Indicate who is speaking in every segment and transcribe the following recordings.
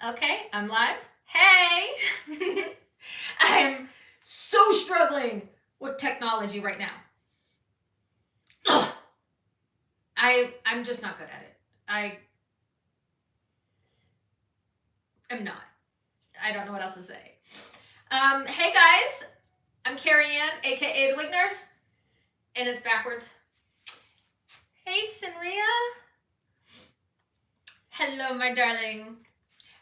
Speaker 1: Okay, I'm live. Hey! I'm so struggling with technology right now. Ugh. I'm just not good at it. I am not. I don't know what else to say. Hey guys, I'm Carrie Ann, aka the Wig Nurse, and it's backwards. Hey Sinria. Hello, my darling.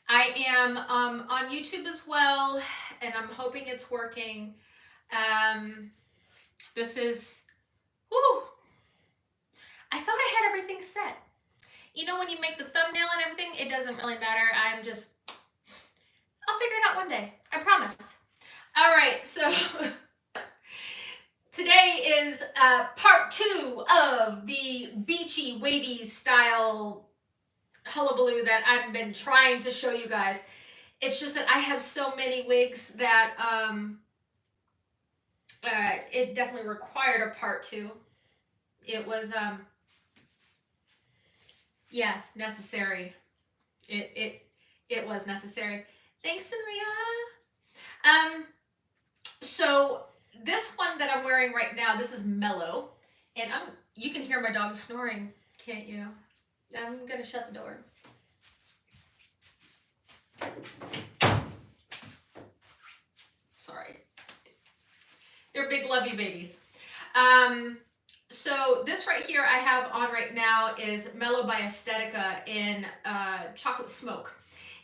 Speaker 1: I am on YouTube as well, and I'm hoping it's working. This is, whoo, I thought I had everything set. You know, when you make the thumbnail and everything, it doesn't really matter. I'll figure it out one day. I promise. All right, so today is part 2 of the Beachy Wavy Style hullabaloo that I've been trying to show you guys. It's just that I have so many wigs that it definitely required a part 2. It was yeah, necessary. It was necessary. Thanks, Maria. So this one that I'm wearing right now, this is Mellow, and you can hear my dog snoring, can't you? I'm gonna shut the door. Sorry. They're big lovey babies. So this right here I have on right now is Mellow by Estetica in Chocolate Smoke.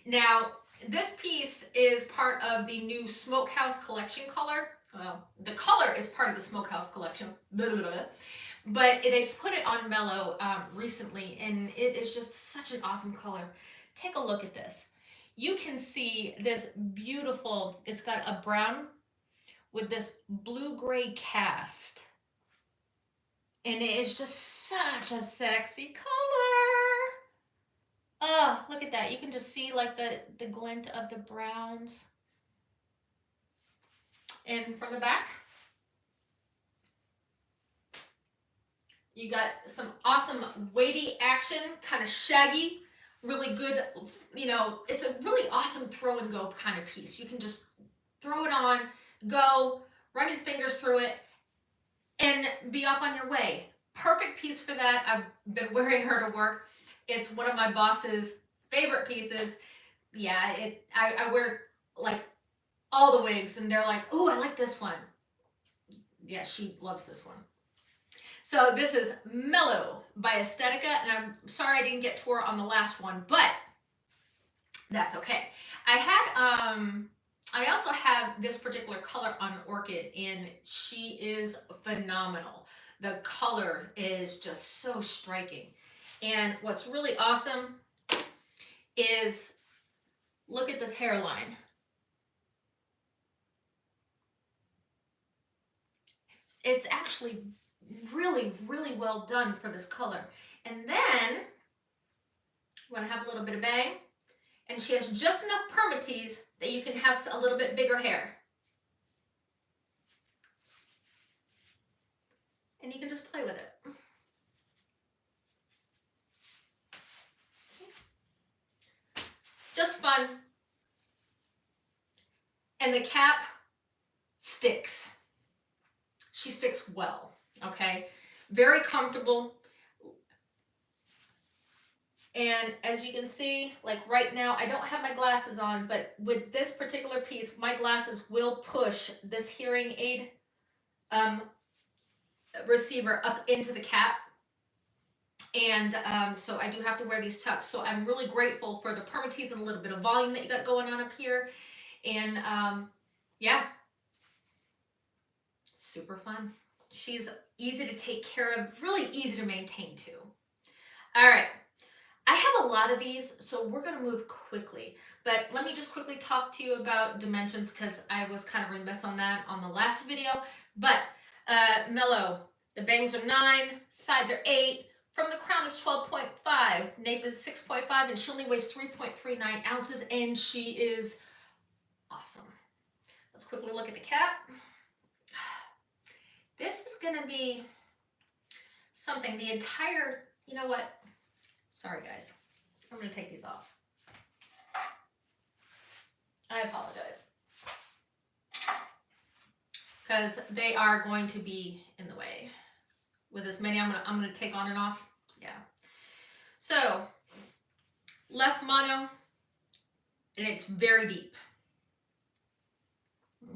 Speaker 1: Now, this piece is part of the new Smokehouse Collection color. Well, the color is part of the Smokehouse Collection, blah, blah, blah. But they put it on Mellow recently, and it is just such an awesome color. Take a look at this. You can see this beautiful, it's got a brown with this blue-gray cast. And it is just such a sexy color. Oh, look at that. You can just see like the glint of the browns. And from the back, you got some awesome wavy action, kind of shaggy, really good, you know, it's a really awesome throw and go kind of piece. You can just throw it on, go, run your fingers through it, and be off on your way. Perfect piece for that. I've been wearing her to work. It's one of my boss's favorite pieces. Yeah, I wear like all the wigs, and they're like, "Oh, I like this one." Yeah, she loves this one. So this is Mellow by Estetica, and I'm sorry I didn't get to her on the last one, but that's okay. I also have this particular color on Orchid, and she is phenomenal. The color is just so striking. And what's really awesome is, look at this hairline. It's actually really, really well done for this color. And then, you want to have a little bit of bang, and she has just enough permatease that you can have a little bit bigger hair. And you can just play with it. Just fun. And the cap sticks. She sticks well, okay? Very comfortable. And as you can see, like right now, I don't have my glasses on, but with this particular piece, my glasses will push this hearing aid receiver up into the cap. And so I do have to wear these tucks. So I'm really grateful for the permatease and a little bit of volume that you got going on up here. And yeah, super fun. She's easy to take care of, really easy to maintain too. All right. I have a lot of these, so we're going to move quickly. But let me just quickly talk to you about dimensions, because I was kind of remiss on that on the last video. But Mellow, the bangs are 9, sides are 8, from the crown is 12.5, nape is 6.5, and she only weighs 3.39 ounces, and she is awesome. Let's quickly look at the cap. This is going to be something, the entire, you know what? Sorry, guys. I'm going to take these off. because they are going to be in the way. With as many I'm gonna take on and off. Yeah. So left mono, and it's very deep.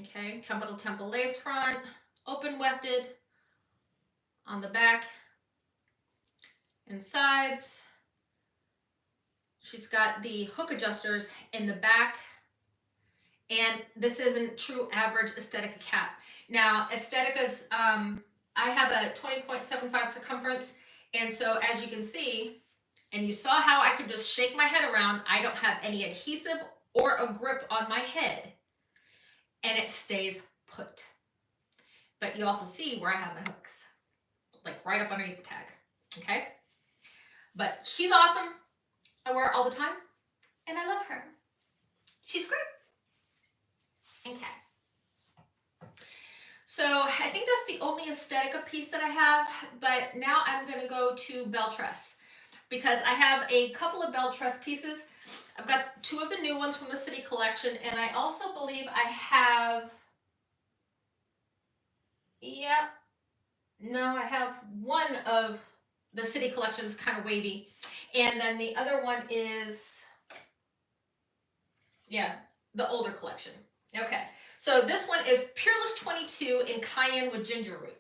Speaker 1: Okay, temple to temple lace front, open wefted on the back and sides. She's got the hook adjusters in the back. And this isn't true average Estetica cap. Now, Estetica's, I have a 20.75 circumference. And so as you can see, and you saw how I could just shake my head around, I don't have any adhesive or a grip on my head. And it stays put. But you also see where I have my hooks, like right up underneath the tag, okay? But she's awesome. I wear it all the time, and I love her. She's great. Okay. So I think that's the only Estetica piece that I have, but now I'm gonna go to BelTress because I have a couple of BelTress pieces. I've got 2 of the new ones from the City Collection, and I also believe I have, I have one of the City Collection's kind of wavy, and then the other one is, the older collection. Okay, so this one is Peerless 22 in Cayenne with Ginger Root.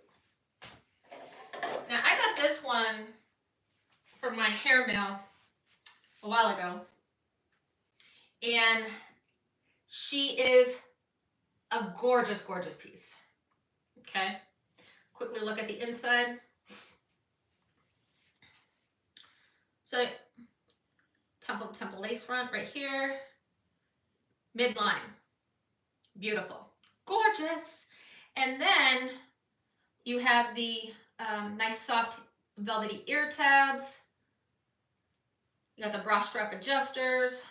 Speaker 1: Now, I got this one from my hair mail a while ago, and she is a gorgeous, gorgeous piece. Okay, quickly look at the inside. So, temple to temple lace front right here, midline. Beautiful, gorgeous. And then you have the nice soft velvety ear tabs. You got the bra strap adjusters,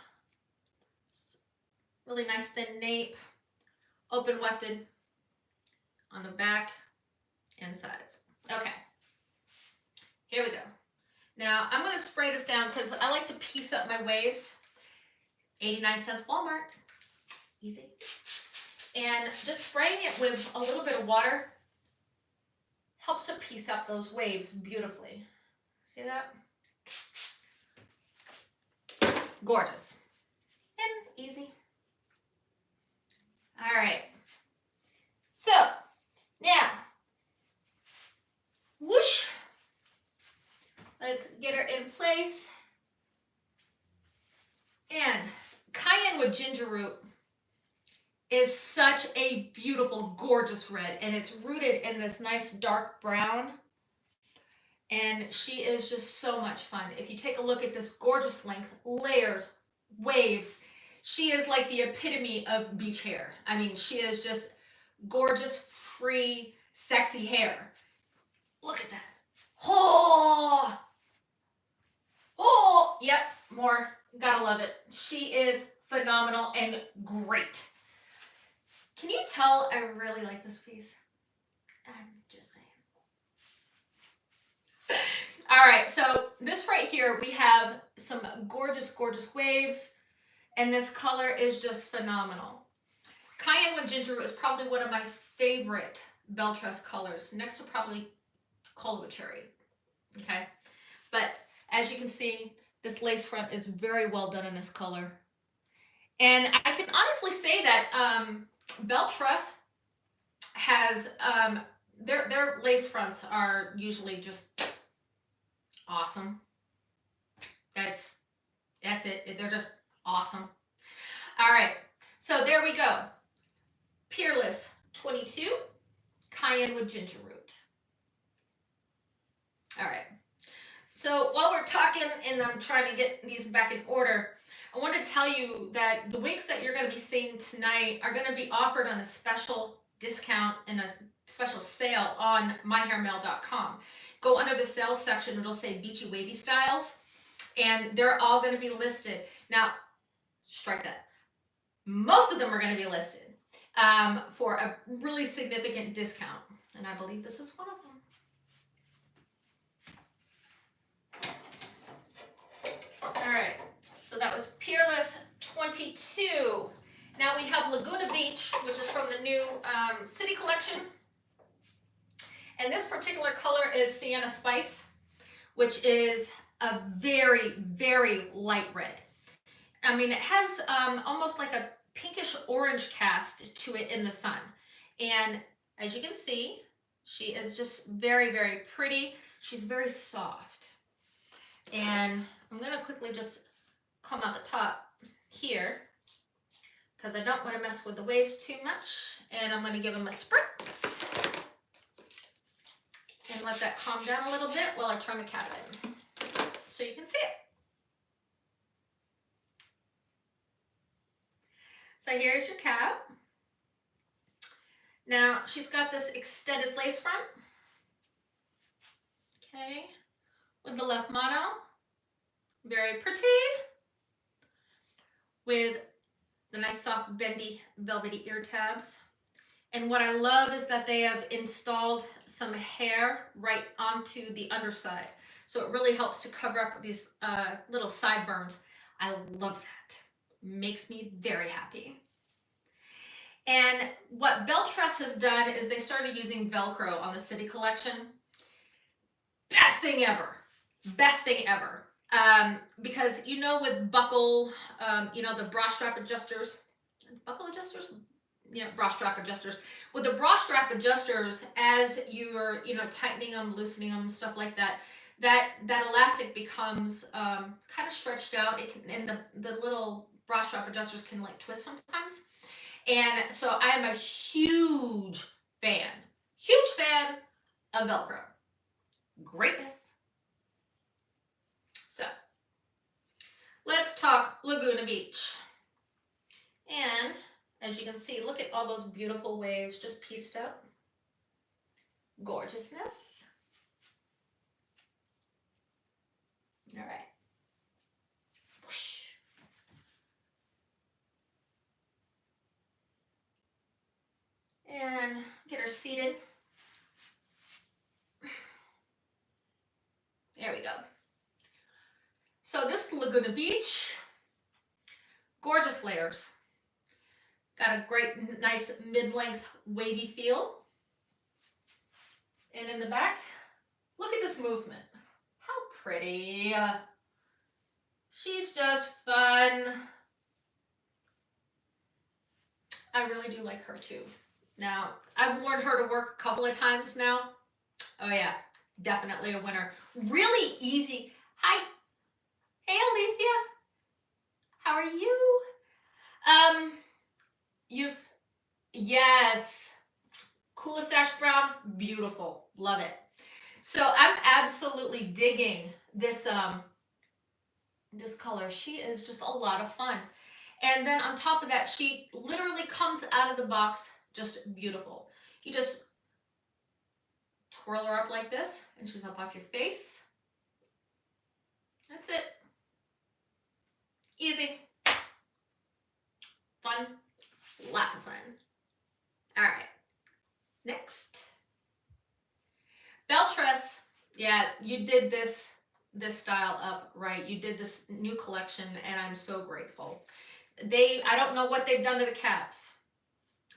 Speaker 1: really nice thin nape, open wefted on the back and sides. Okay, here we go. Now I'm going to spray this down because I like to piece up my waves. 89 cents Walmart, easy. And just spraying it with a little bit of water helps to piece up those waves beautifully. See that? Gorgeous and easy. All right. So now, whoosh. Let's get her in place. And Cayenne with Ginger Root is such a beautiful, gorgeous red, and it's rooted in this nice dark brown, and she is just so much fun. If you take a look at this gorgeous length, layers, waves, she is like the epitome of beach hair. I mean, she is just gorgeous, free, sexy hair. Look at that. Oh, yep, more. Gotta love it. She is phenomenal and great. Can you tell I really like this piece? I'm just saying. All right, so this right here, we have some gorgeous, gorgeous waves, and this color is just phenomenal. Cayenne with Ginger Root is probably one of my favorite BelTress colors, next to probably Cola with Cherry, okay? But as you can see, this lace front is very well done in this color. And I can honestly say that BelTress has, their lace fronts are usually just awesome. That's it. They're just awesome. All right, so there we go. Peerless 22, Cayenne with Ginger Root. All right. So while we're talking and I'm trying to get these back in order, I want to tell you that the wigs that you're going to be seeing tonight are going to be offered on a special discount and a special sale on myhairmail.com. Go under the sales section, it'll say Beachy Wavy Styles, and they're all going to be listed. Now, strike that. Most of them are going to be listed for a really significant discount, and I believe this is one of them. All right, so that was Peerless 22. Now we have Laguna Beach, which is from the new City collection. And this particular color is Sienna Spice, which is a very, very light red. I mean, it has almost like a pinkish orange cast to it in the sun. And as you can see, she is just very, very pretty. She's very soft. And I'm going to quickly just comb out the top here because I don't want to mess with the waves too much. And I'm going to give them a spritz and let that calm down a little bit while I turn the cap in so you can see it. So here's your cap. Now she's got this extended lace front. Okay, with the left mono, very pretty, with the nice soft bendy velvety ear tabs. And what I love is that they have installed some hair right onto the underside. So it really helps to cover up these little sideburns. I love that. Makes me very happy. And what BelTress has done is they started using Velcro on the City collection. Best thing ever. Best thing ever. Because, you know, with buckle, you know, the bra strap adjusters, buckle adjusters? You know, bra strap adjusters. With the bra strap adjusters, as you're, you know, tightening them, loosening them, stuff like that, that elastic becomes kind of stretched out. It can, and the little bra strap adjusters can like twist sometimes. And so I am a huge fan of Velcro. Greatness. So let's talk Laguna Beach. And as you can see, look at all those beautiful waves just pieced up. Gorgeousness. All right. Whoosh. And get her seated. There we go. So this is Laguna Beach. Gorgeous layers. Got a great, nice mid-length wavy feel. And in the back, look at this movement. How pretty. She's just fun. I really do like her too. Now, I've worn her to work a couple of times now. Oh yeah, definitely a winner. Really easy. Hi. Hey, Alethea. How are you? Yes. Coolest ash brown, beautiful. Love it. So I'm absolutely digging this, this color. She is just a lot of fun. And then on top of that, she literally comes out of the box just beautiful. You just twirl her up like this and she's up off your face. That's it. Easy. Fun. Lots of fun. All right. Next. BelTress. Yeah, you did this style up right. You did this new collection and I'm so grateful. I don't know what they've done to the caps,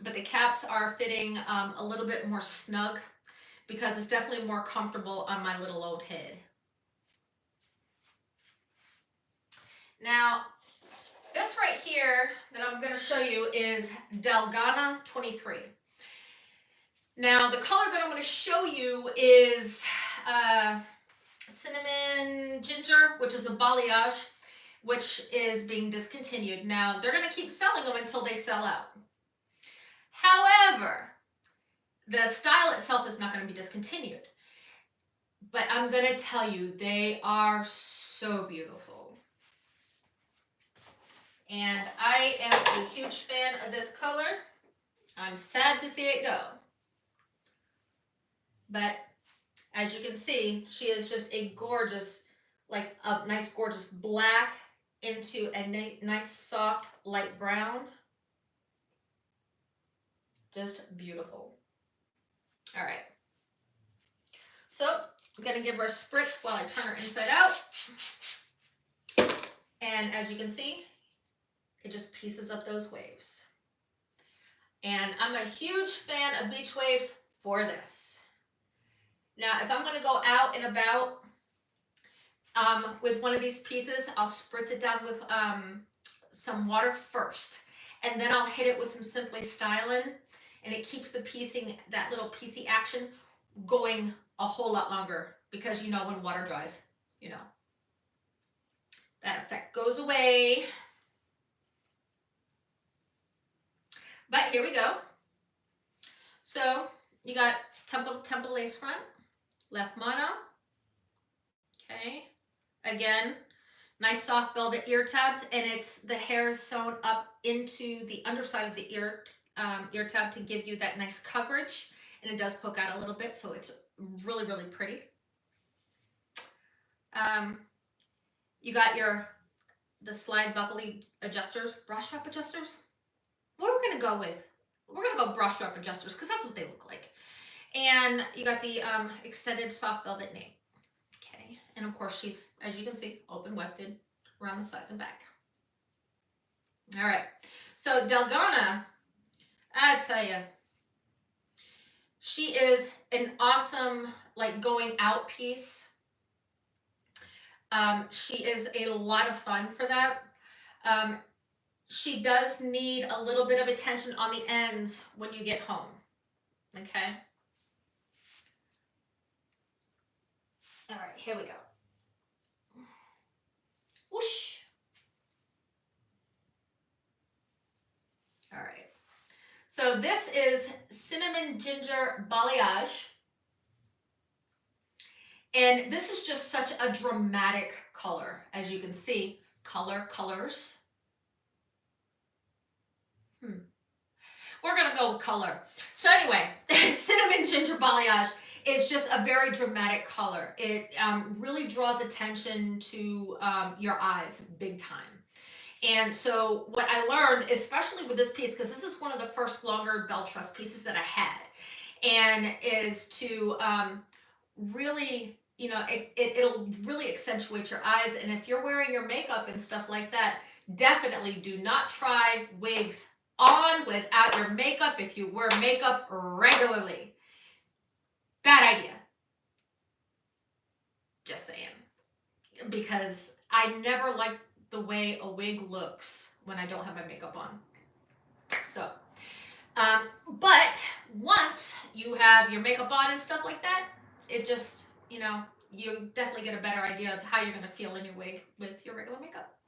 Speaker 1: but the caps are fitting a little bit more snug because it's definitely more comfortable on my little old head. Now, this right here that I'm going to show you is Dalgona 23. Now, the color that I'm going to show you is Cinnamon Ginger, which is a balayage, which is being discontinued. Now, they're going to keep selling them until they sell out. However, the style itself is not going to be discontinued. But I'm going to tell you, they are so beautiful. And I am a huge fan of this color. I'm sad to see it go. But as you can see, she is just a gorgeous, like a nice gorgeous black into a nice soft light brown. Just beautiful. All right. So I'm going to give her a spritz while I turn her inside out. And as you can see, it just pieces up those waves. And I'm a huge fan of beach waves for this. Now, if I'm going to go out and about with one of these pieces, I'll spritz it down with some water first, and then I'll hit it with some Simply Stylin', and it keeps the piecing, that little piecey action, going a whole lot longer, because you know when water dries, you know, that effect goes away. But here we go. So you got temple lace front, left mono. Okay. Again, nice soft velvet ear tabs, and it's the hair is sewn up into the underside of the ear tab to give you that nice coverage, and it does poke out a little bit, so it's really, really pretty. You got the slide buckly adjusters, brush strap adjusters. What are we gonna go with? We're gonna go brush strap adjusters because that's what they look like. And you got the extended soft velvet nape. Okay, and of course she's, as you can see, open wefted around the sides and back. All right, so Dalgona, I tell you, she is an awesome, like, going out piece. She is a lot of fun for that. She does need a little bit of attention on the ends when you get home. Okay. All right, here we go. Whoosh. All right. So this is Cinnamon Ginger Balayage. And this is just such a dramatic color. As you can see, colors. We're gonna go with color. So anyway, Cinnamon Ginger Balayage is just a very dramatic color. It really draws attention to your eyes big time. And so what I learned, especially with this piece, because this is one of the first longer BelTress pieces that I had, and is to really, you know, it'll really accentuate your eyes. And if you're wearing your makeup and stuff like that, definitely do not try wigs on without your makeup if you wear makeup regularly. Bad idea. Just saying. Because I never like the way a wig looks when I don't have my makeup on. So, but once you have your makeup on and stuff like that, it just, you know, you definitely get a better idea of how you're going to feel in your wig with your regular makeup.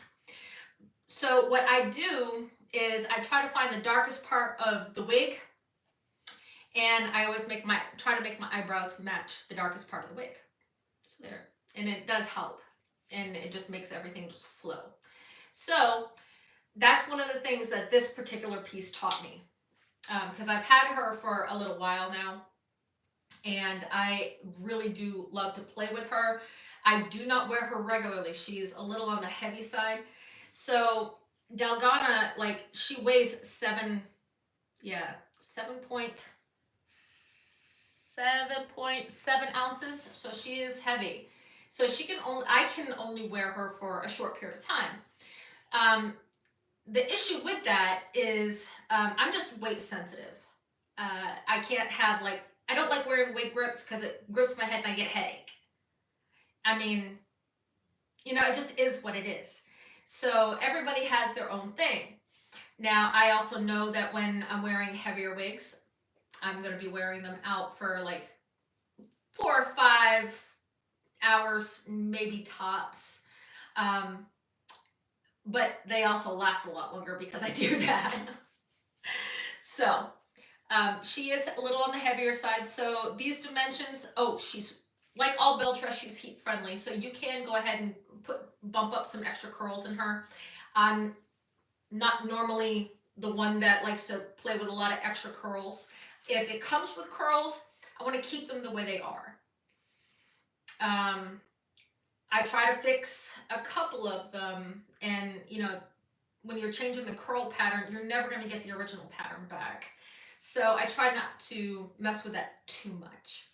Speaker 1: So what I do is I try to find the darkest part of the wig, and I always try to make my eyebrows match the darkest part of the wig. So there, and it does help, and it just makes everything just flow. So that's one of the things that this particular piece taught me, because I've had her for a little while now, and I really do love to play with her. I do not wear her regularly. She's a little on the heavy side. So Dalgona, like, she weighs 7.7 ounces. So she is heavy. So I can only wear her for a short period of time. The issue with that is I'm just weight sensitive. I can't have, like, I don't like wearing wig grips because it grips my head and I get a headache. I mean, you know, it just is what it is. So everybody has their own thing. Now, I also know that when I'm wearing heavier wigs, I'm going to be wearing them out for like 4 or 5 hours, maybe tops. But they also last a lot longer because I do that. So she is a little on the heavier side. So these dimensions, she's like all BelTress, she's heat friendly. So you can go ahead and bump up some extra curls in her. I'm not normally the one that likes to play with a lot of extra curls. If it comes with curls, I want to keep them the way they are. I try to fix a couple of them, and you know, when you're changing the curl pattern, you're never going to get the original pattern back. So I try not to mess with that too much.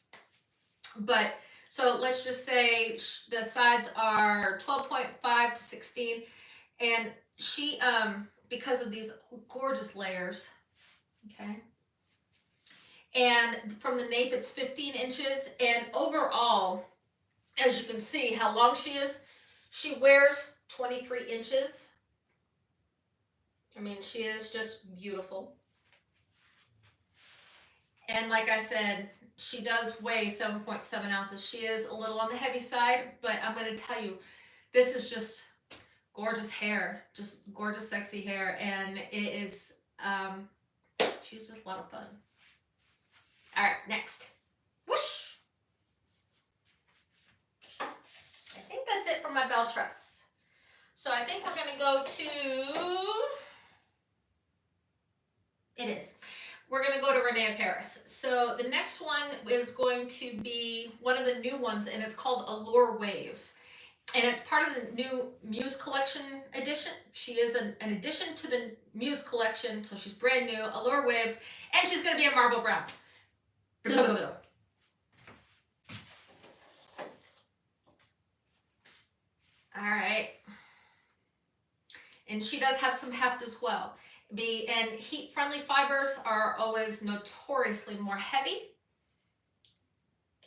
Speaker 1: But so let's just say the sides are 12.5 to 16, and she, because of these gorgeous layers, Okay. And from the nape, it's 15 inches. And overall, as you can see how long she is, she wears 23 inches. I mean, she is just beautiful. And like I said, she does weigh 7.7 ounces. She is a little on the heavy side, but I'm going to tell you, this is just gorgeous hair, just gorgeous, sexy hair. And it is, she's just a lot of fun. All right, next. Whoosh. I think that's it for my BelTress. So I think we're going to go to, it is. We're going to go to Rene in Paris. So the next one is going to be one of the new ones, and it's called Allure Wavez. And it's part of the new Muse Collection edition. She is an addition to the Muse Collection, so she's brand new, Allure Wavez, and she's going to be in marble brown. All right. And she does have some heft as well. And heat-friendly fibers are always notoriously more heavy.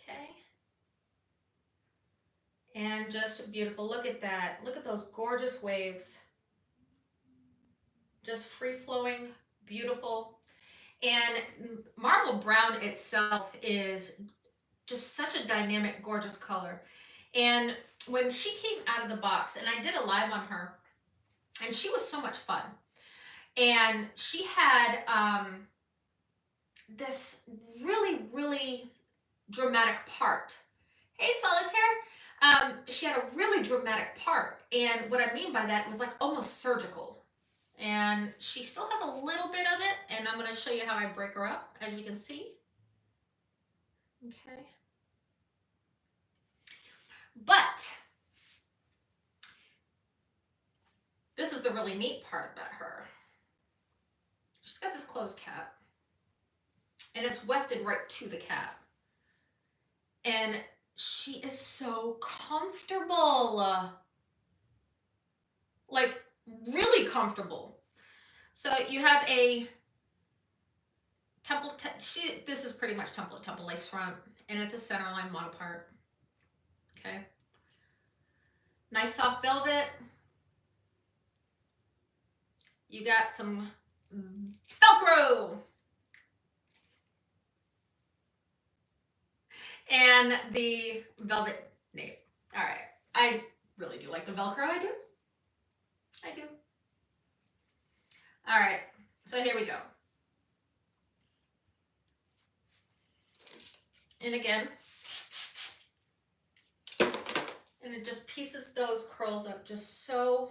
Speaker 1: Okay. And just beautiful. Look at that. Look at those gorgeous waves. Just free-flowing, beautiful. And marble brown itself is just such a dynamic, gorgeous color. And when she came out of the box, and I did a live on her, and she was so much fun. And she had this really, really dramatic part. Hey, Solitaire. She had a really dramatic part. And what I mean by that was like almost surgical. And she still has a little bit of it. And I'm going to show you how I break her up, as you can see. Okay. But this is the really neat part about her. She's got this closed cap, and it's wefted right to the cap. And she is so comfortable. Like, really comfortable. So you have a this is pretty much temple to temple lace front, and it's a centerline monopart. Okay. Nice soft velvet. You got some Velcro. And the velvet nape. All right. I really do like the Velcro. I do. All right. So here we go. And again, and it just pieces those curls up just so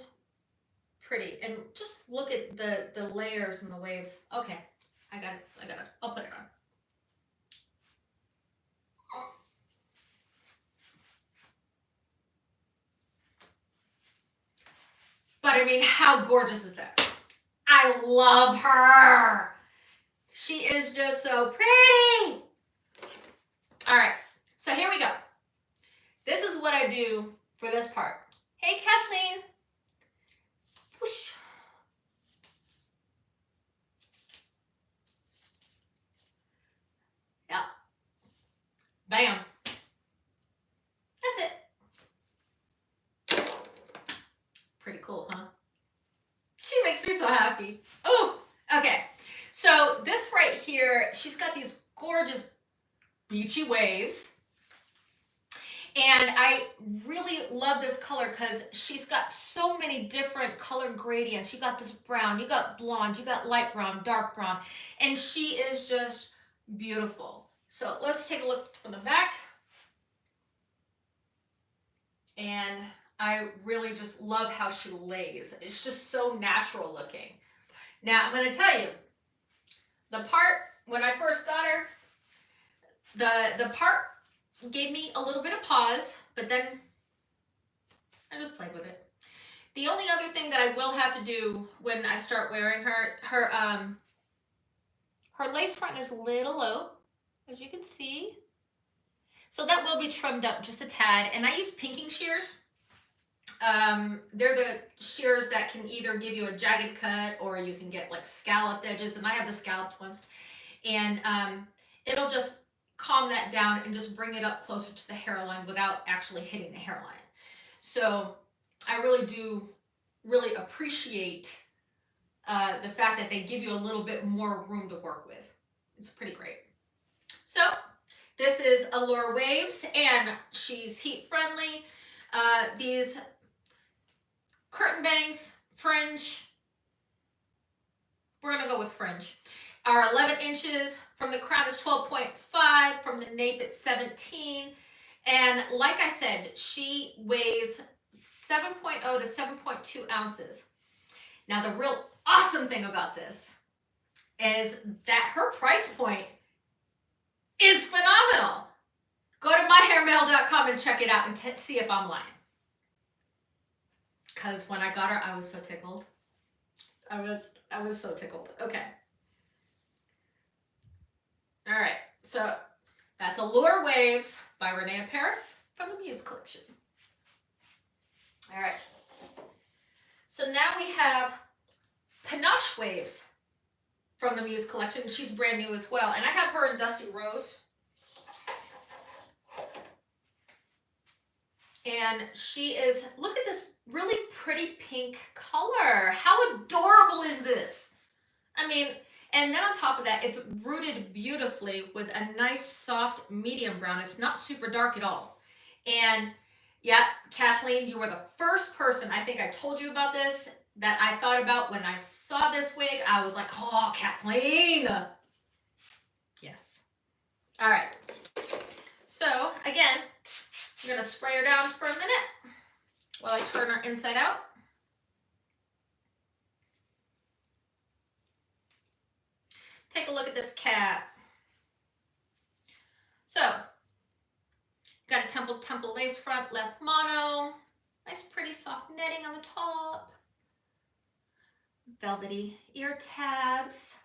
Speaker 1: pretty. And just look at the layers and the waves. Okay, I got it. I'll put it on. But I mean, how gorgeous is that? I love her. She is just so pretty. All right, so here we go. This is what I do for this part. Hey, Kathleen. Whoosh. Yeah. Bam. That's it. Pretty cool, huh? She makes me so happy. Oh, okay. So this right here, she's got these gorgeous beachy waves. And I really love this color because she's got so many different color gradients. You got this brown, you got blonde, you got light brown, dark brown, and she is just beautiful. So let's take a look from the back. And I really just love how she lays. It's just so natural looking. Now I'm going to tell you, the part, when I first got her, the part gave me a little bit of pause, but then I just played with it. The only other thing that I will have to do when I start wearing her lace front is a little low, as you can see. So that will be trimmed up just a tad. And I use pinking shears. They're the shears that can either give you a jagged cut or you can get like scalloped edges, and I have the scalloped ones. And it'll just calm that down and just bring it up closer to the hairline without actually hitting the hairline. So I really do really appreciate the fact that they give you a little bit more room to work with. It's pretty great. So this is Allure Waves, and she's heat friendly. These curtain bangs, fringe, we're gonna go with fringe, are 11 inches. From the crown is 12.5, from the nape it's 17. And like I said, she weighs 7.0 to 7.2 ounces. Now the real awesome thing about this is that her price point is phenomenal. Go to myhairmail.com and check it out and see if I'm lying. Because when I got her, I was so tickled. I was so tickled. Okay. All right. So that's Allure Waves by Rene and Paris from the Muse collection. All right. So now we have Panache Waves from the Muse collection. She's brand new as well. And I have her in Dusty Rose. And she is, look at this really pretty pink color. How adorable is this? I mean, and then on top of that, it's rooted beautifully with a nice soft medium brown. It's not super dark at all. And yeah, Kathleen, you were the first person, I think I told you about this, that I thought about when I saw this wig. I was like, oh, Kathleen. Yes. All right. So again, I'm gonna spray her down for a minute while I turn her inside out. Take a look at this cap. So, got a temple lace front, left mono, nice pretty soft netting on the top, velvety ear tabs,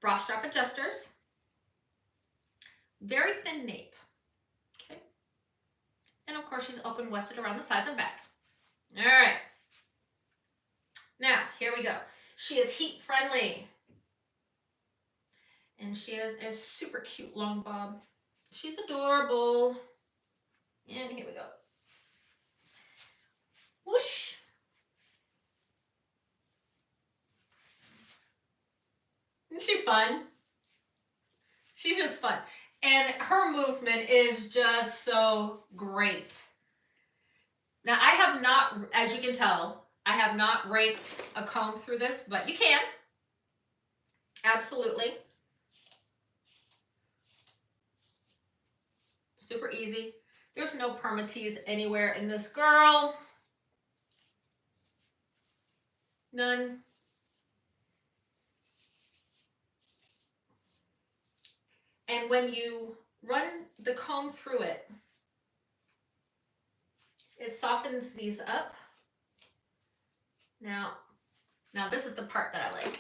Speaker 1: bra strap adjusters, very thin nape. Okay, and of course she's open wefted around the sides and back. All right, now here we go. She is heat friendly. And she has a super cute long bob. She's adorable. And here we go. Whoosh. Isn't she fun? She's just fun. And her movement is just so great. Now I have not, as you can tell, I have not raked a comb through this, but you can. Absolutely. Super easy. There's no permatease anywhere in this girl. None. And when you run the comb through it, it softens these up. Now this is the part that I like.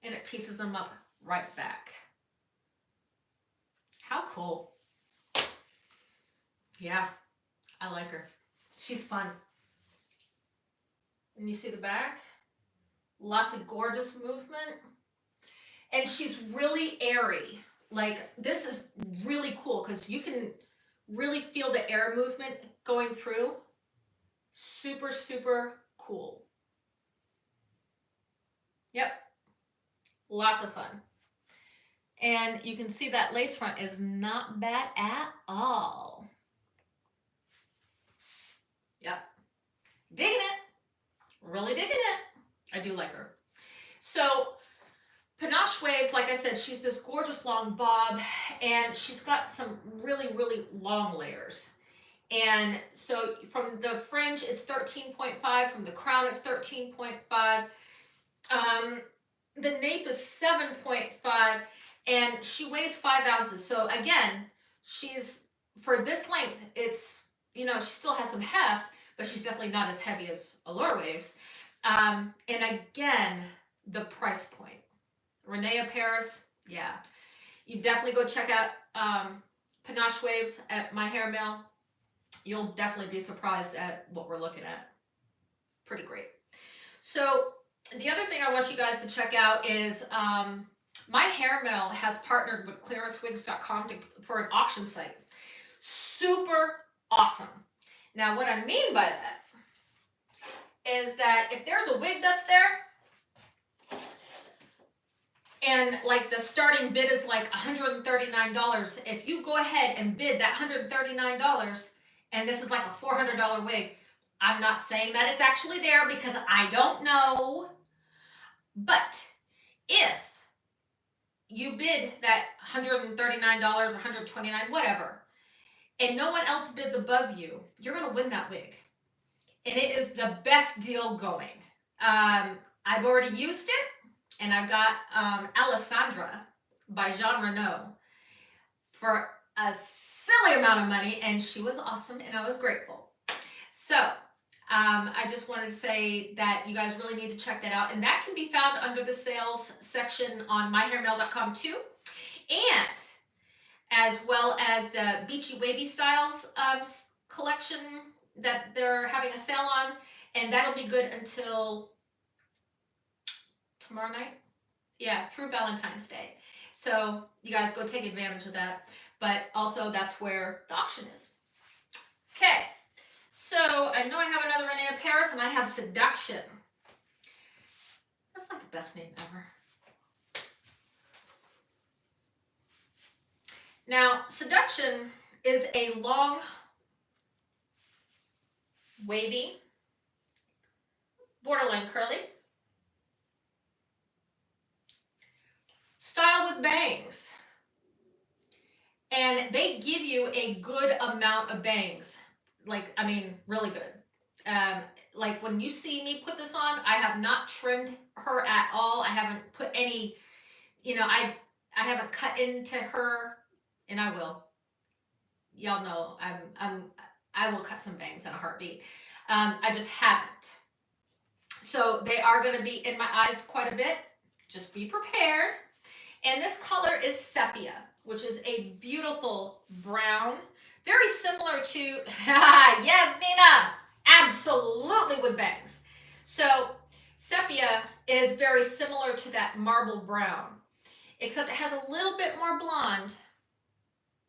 Speaker 1: And it pieces them up right back. How cool. Yeah, I like her. She's fun. And you see the back? Lots of gorgeous movement. And she's really airy. Like, this is really cool because you can really feel the air movement going through. Super, super cool. Yep. Lots of fun. And you can see that lace front is not bad at all. Yep. Digging it. Really digging it. I do like her. So Panache Waves, like I said, she's this gorgeous long bob, and she's got some really, really long layers. And so from the fringe, it's 13.5. From the crown, it's 13.5. The nape is 7.5, and she weighs 5 ounces. So again, she's, for this length, it's, you know, she still has some heft, but she's definitely not as heavy as Allure Waves. And again, the price point. Rene of Paris, yeah. You definitely go check out Panache Waves at my hair mill. You'll definitely be surprised at what we're looking at. Pretty great. So the other thing I want you guys to check out is my hair mill has partnered with clearancewigs.com for an auction site. Super awesome. Now, what I mean by that is that if there's a wig that's there, and like the starting bid is like $139, if you go ahead and bid that $139, and this is like a $400 wig, I'm not saying that it's actually there because I don't know, but if you bid that $139, $129, whatever, and no one else bids above you, you're going to win that wig. And it is the best deal going. I've already used it, and I've got Alessandra by Jean Renault for a silly amount of money, and she was awesome, and I was grateful. So I just wanted to say that you guys really need to check that out, and that can be found under the sales section on myhairmail.com too, and as well as the Beachy Wavy Styles collection that they're having a sale on, and that'll be good until tomorrow night. Yeah, through Valentine's Day. So you guys go take advantage of that. But also that's where the auction is. Okay, so I know I have another Rene of Paris, and I have Seduction. That's not the best name ever. Now, Seduction is a long, wavy, borderline curly style with bangs. And they give you a good amount of bangs. Like, I mean, really good. Like when you see me put this on, I have not trimmed her at all. I haven't put any, you know, I haven't cut into her, and I will. Y'all know I will cut some bangs in a heartbeat. I just haven't. So they are going to be in my eyes quite a bit. Just be prepared. And this color is Sepia, which is a beautiful brown, very similar to, yes, Nina, absolutely with bangs. So Sepia is very similar to that marble brown, except it has a little bit more blonde,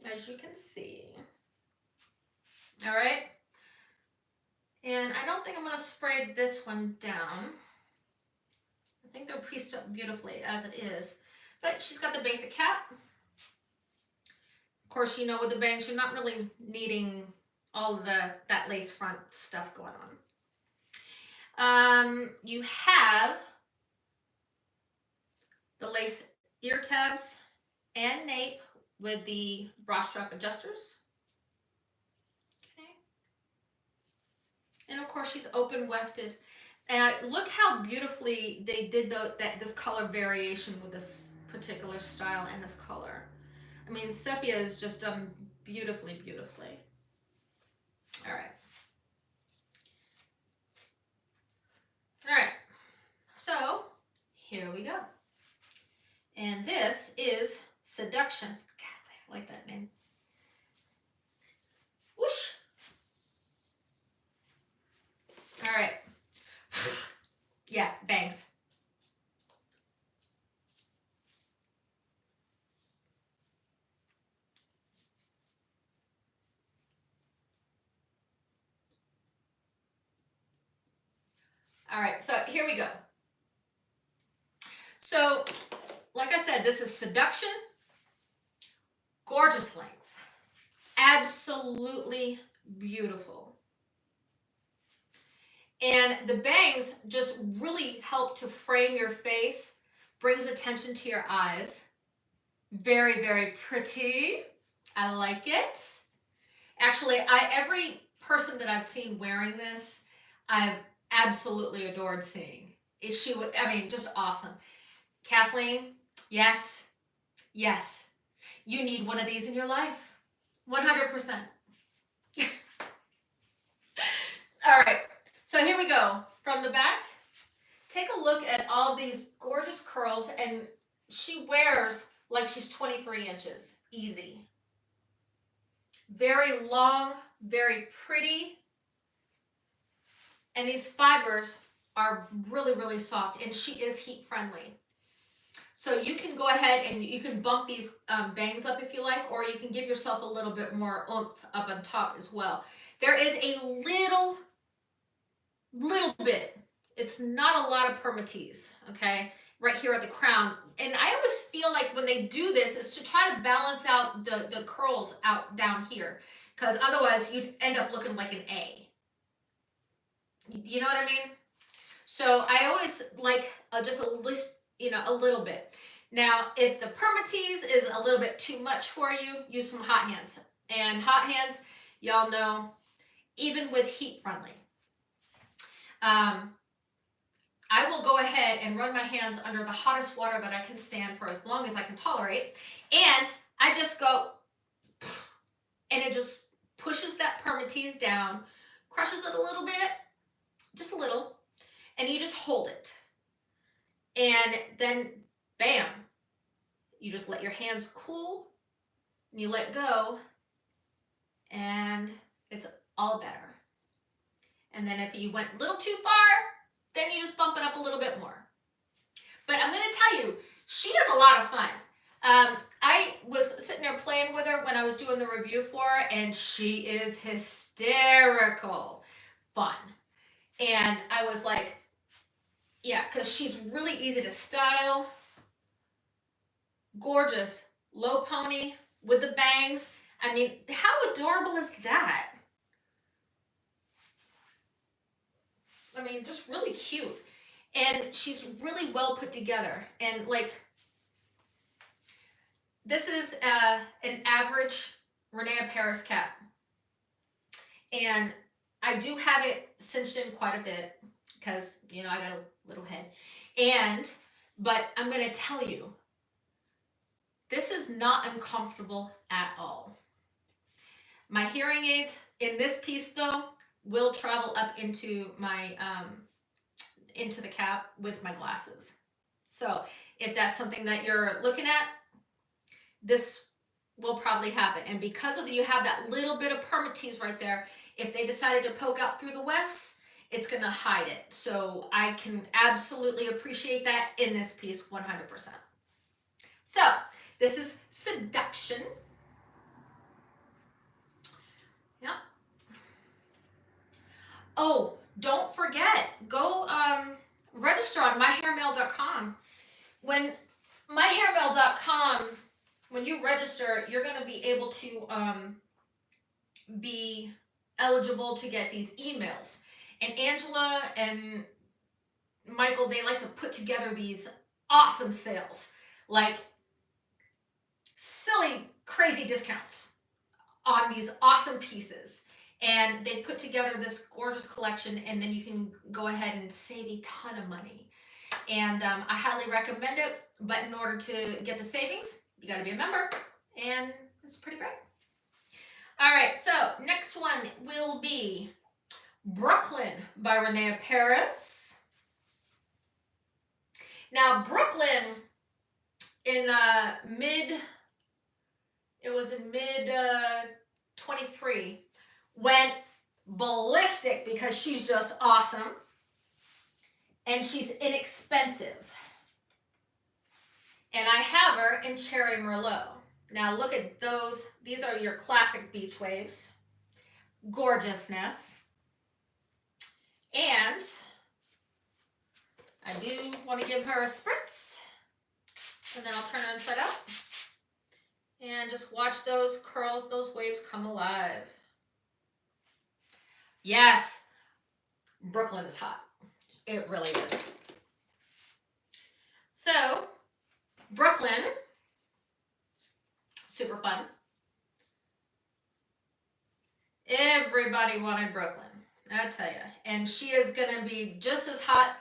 Speaker 1: as you can see. All right. And I don't think I'm going to spray this one down. I think they're pieced up beautifully as it is. But she's got the basic cap. Of course, you know, with the bangs, you're not really needing all of that lace front stuff going on. You have the lace ear tabs and nape with the bra strap adjusters. Okay. And of course, she's open wefted. And look how beautifully they did this color variation with this particular style and this color. I mean, Sepia is just done beautifully, beautifully. All right. All right. So here we go. And this is Seduction. God, I like that name. Whoosh. All right. Yeah, bangs. All right, so here we go. So, like I said, this is Seduction. Gorgeous length. Absolutely beautiful. And the bangs just really help to frame your face, brings attention to your eyes. Very, very pretty. I like it. Actually, every person that I've seen wearing this, I've absolutely adored seeing. I mean, just awesome. Kathleen, yes, yes. You need one of these in your life. 100%. All right, so here we go. From the back, take a look at all these gorgeous curls, and she wears like she's 23 inches. Easy. Very long, very pretty. And these fibers are really, really soft, and she is heat friendly. So you can go ahead and you can bump these bangs up if you like, or you can give yourself a little bit more oomph up on top as well. There is a little bit, it's not a lot of permatease, okay, right here at the crown. And I always feel like when they do this, it's to try to balance out the curls out down here, because otherwise you'd end up looking like an A. You know what I mean? So I always like just a list, you know, a little bit. Now, if the permatease is a little bit too much for you, use some hot hands. And hot hands, y'all know, even with heat friendly, I will go ahead and run my hands under the hottest water that I can stand for as long as I can tolerate. And I just go, and it just pushes that permatease down, crushes it a little bit, just a little, and you just hold it. And then, bam, you just let your hands cool, and you let go, and it's all better. And then if you went a little too far, then you just bump it up a little bit more. But I'm going to tell you, she is a lot of fun. I was sitting there playing with her when I was doing the review for her, and she is hysterical fun. And I was like, yeah, because she's really easy to style. Gorgeous. Low pony with the bangs. I mean, how adorable is that? I mean, just really cute. And she's really well put together. And like, this is an average Rene Paris cap. And I do have it cinched in quite a bit because, you know, I got a little head. But I'm going to tell you, this is not uncomfortable at all. My hearing aids in this piece, though, will travel up into my into the cap with my glasses. So if that's something that you're looking at, this will probably happen. And because of you have that little bit of permatease right there, if they decided to poke out through the wefts, it's going to hide it. So I can absolutely appreciate that in this piece 100%. So this is Seduction. Yep. Oh, don't forget, go register on myhairmail.com. When myhairmail.com, when you register, you're going to be able to be eligible to get these emails. And Angela and Michael, they like to put together these awesome sales, like silly, crazy discounts on these awesome pieces. And they put together this gorgeous collection, and then you can go ahead and save a ton of money. And I highly recommend it, but in order to get the savings, you got to be a member, and it's pretty great. All right, so next one will be Brooklyn by Rene Paris. Now, Brooklyn in mid 23 went ballistic because she's just awesome and she's inexpensive. And I have her in Cherry Merlot. Now look at those. These are your classic beach waves. Gorgeousness. And I do want to give her a spritz. And then I'll turn her inside out. And just watch those curls, those waves come alive. Yes, Brooklyn is hot. It really is. So, Brooklyn, super fun. Everybody wanted Brooklyn, I tell you. And she is going to be just as hot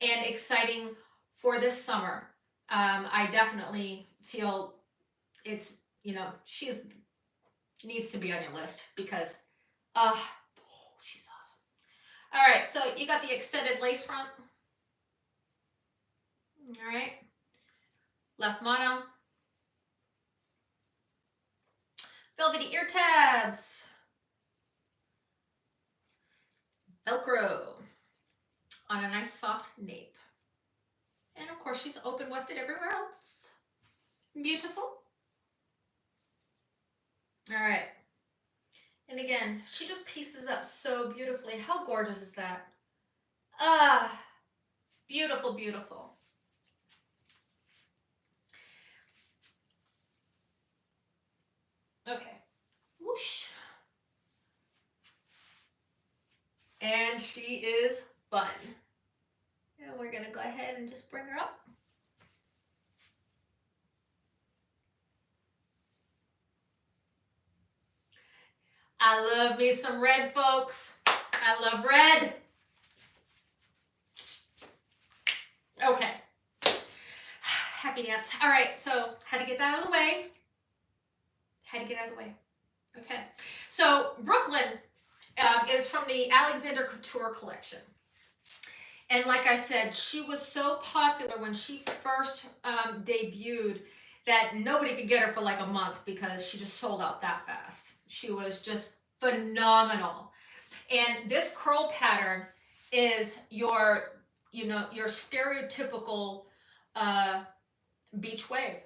Speaker 1: and exciting for this summer. I definitely feel it's, you know, needs to be on your list because, she's awesome. All right, so you got the extended lace front. All right. Left mono. Velvety ear tabs. Velcro on a nice soft nape. And of course she's open wefted everywhere else. Beautiful. All right. And again, she just pieces up so beautifully. How gorgeous is that? Ah, beautiful, beautiful. Okay. Whoosh. And she is fun. And we're gonna go ahead and just bring her up. I love me some red, folks. I love red. Okay. Happy dance. All right, so had to get that out of the way. Okay. So Brooklyn is from the Alexander Couture collection. And like I said, she was so popular when she first debuted that nobody could get her for like a month because she just sold out that fast. She was just phenomenal. And this curl pattern is your, your stereotypical beach wave.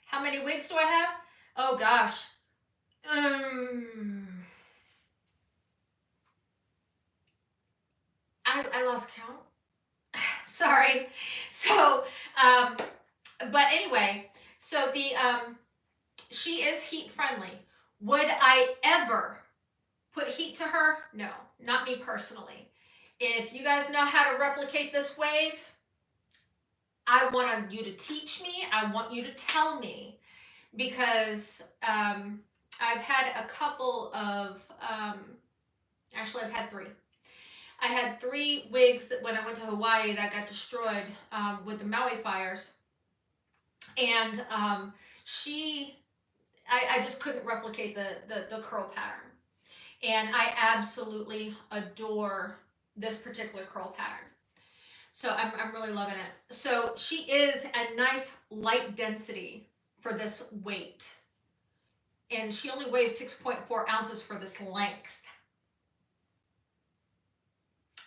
Speaker 1: How many wigs do I have? Oh gosh. I lost count. Sorry. So, but anyway, so the, she is heat friendly. Would I ever put heat to her? No, not me personally. If you guys know how to replicate this wave, I want you to teach me. I want you to tell me, because I've had a couple of, actually I've had 3. I had 3 wigs that when I went to Hawaii that got destroyed with the Maui fires. And I just couldn't replicate the curl pattern. And I absolutely adore this particular curl pattern. So I'm really loving it. So she is a nice light density for this weight. And she only weighs 6.4 ounces for this length.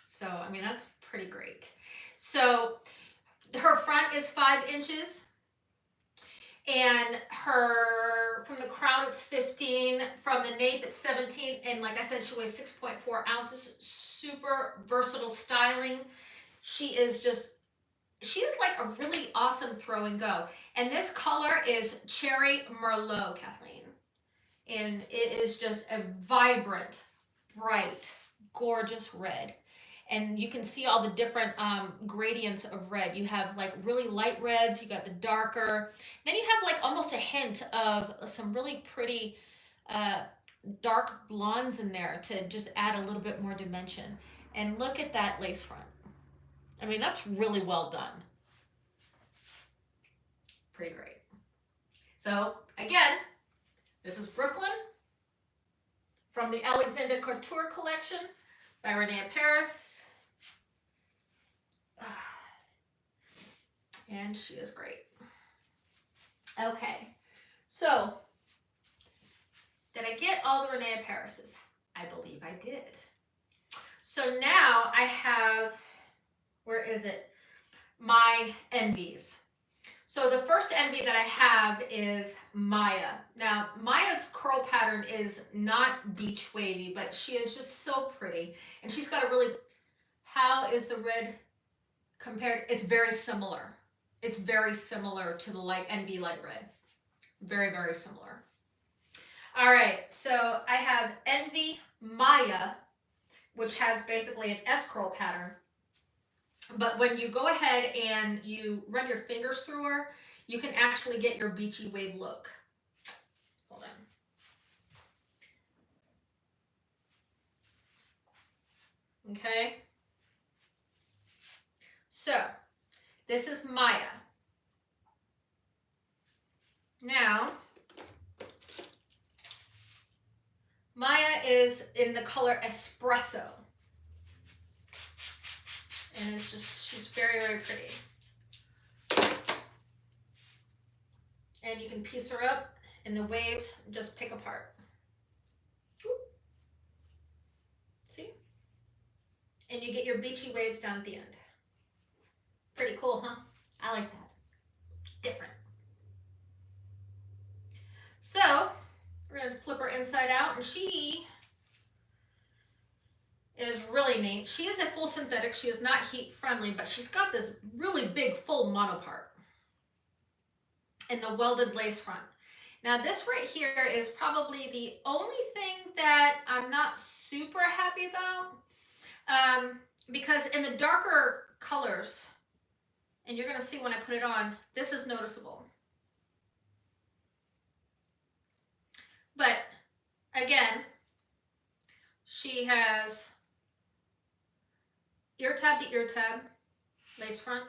Speaker 1: So, I mean, that's pretty great. So her front is 5 inches. And her, from the crown, it's 15. From the nape, it's 17. And like I said, she weighs 6.4 ounces. Super versatile styling. She is like a really awesome throw and go. And this color is Cherry Merlot, Kathleen. And it is just a vibrant, bright, gorgeous red. And you can see all the different gradients of red. You have like really light reds, you got the darker. Then you have like almost a hint of some really pretty dark blondes in there to just add a little bit more dimension. And look at that lace front. I mean, that's really well done. Pretty great. So again, this is Brooklyn from the Alexander Couture collection by Rene Paris. And she is great. Okay, so did I get all the Rene Parises? I believe I did. So now I have, where is it? My envies. So the first envy that I have is Maya. Now, Maya's curl pattern is not beach wavy, but she is just so pretty. And she's got a really, how is the red compared? It's very similar. It's very similar to the light envy light red. Very, very similar. All right, so I have Envy Maya, which has basically an S curl pattern. But when you go ahead and you run your fingers through her, you can actually get your beachy wave look. Hold on. Okay. So this is Maya. Now, Maya is in the color Espresso. And it's just, she's very, very pretty. and you can piece her up in the waves, just pick apart. See? And you get your beachy waves down at the end. Pretty cool, huh? I like that. Different. So, we're going to flip her inside out, and she is really neat. She is a full synthetic. She is not heat friendly, but she's got this really big full mono part and the welded lace front. Now this right here is probably the only thing that I'm not super happy about, because in the darker colors, and you're going to see when I put it on, this is noticeable. But again, she has ear tab to ear tab, lace front.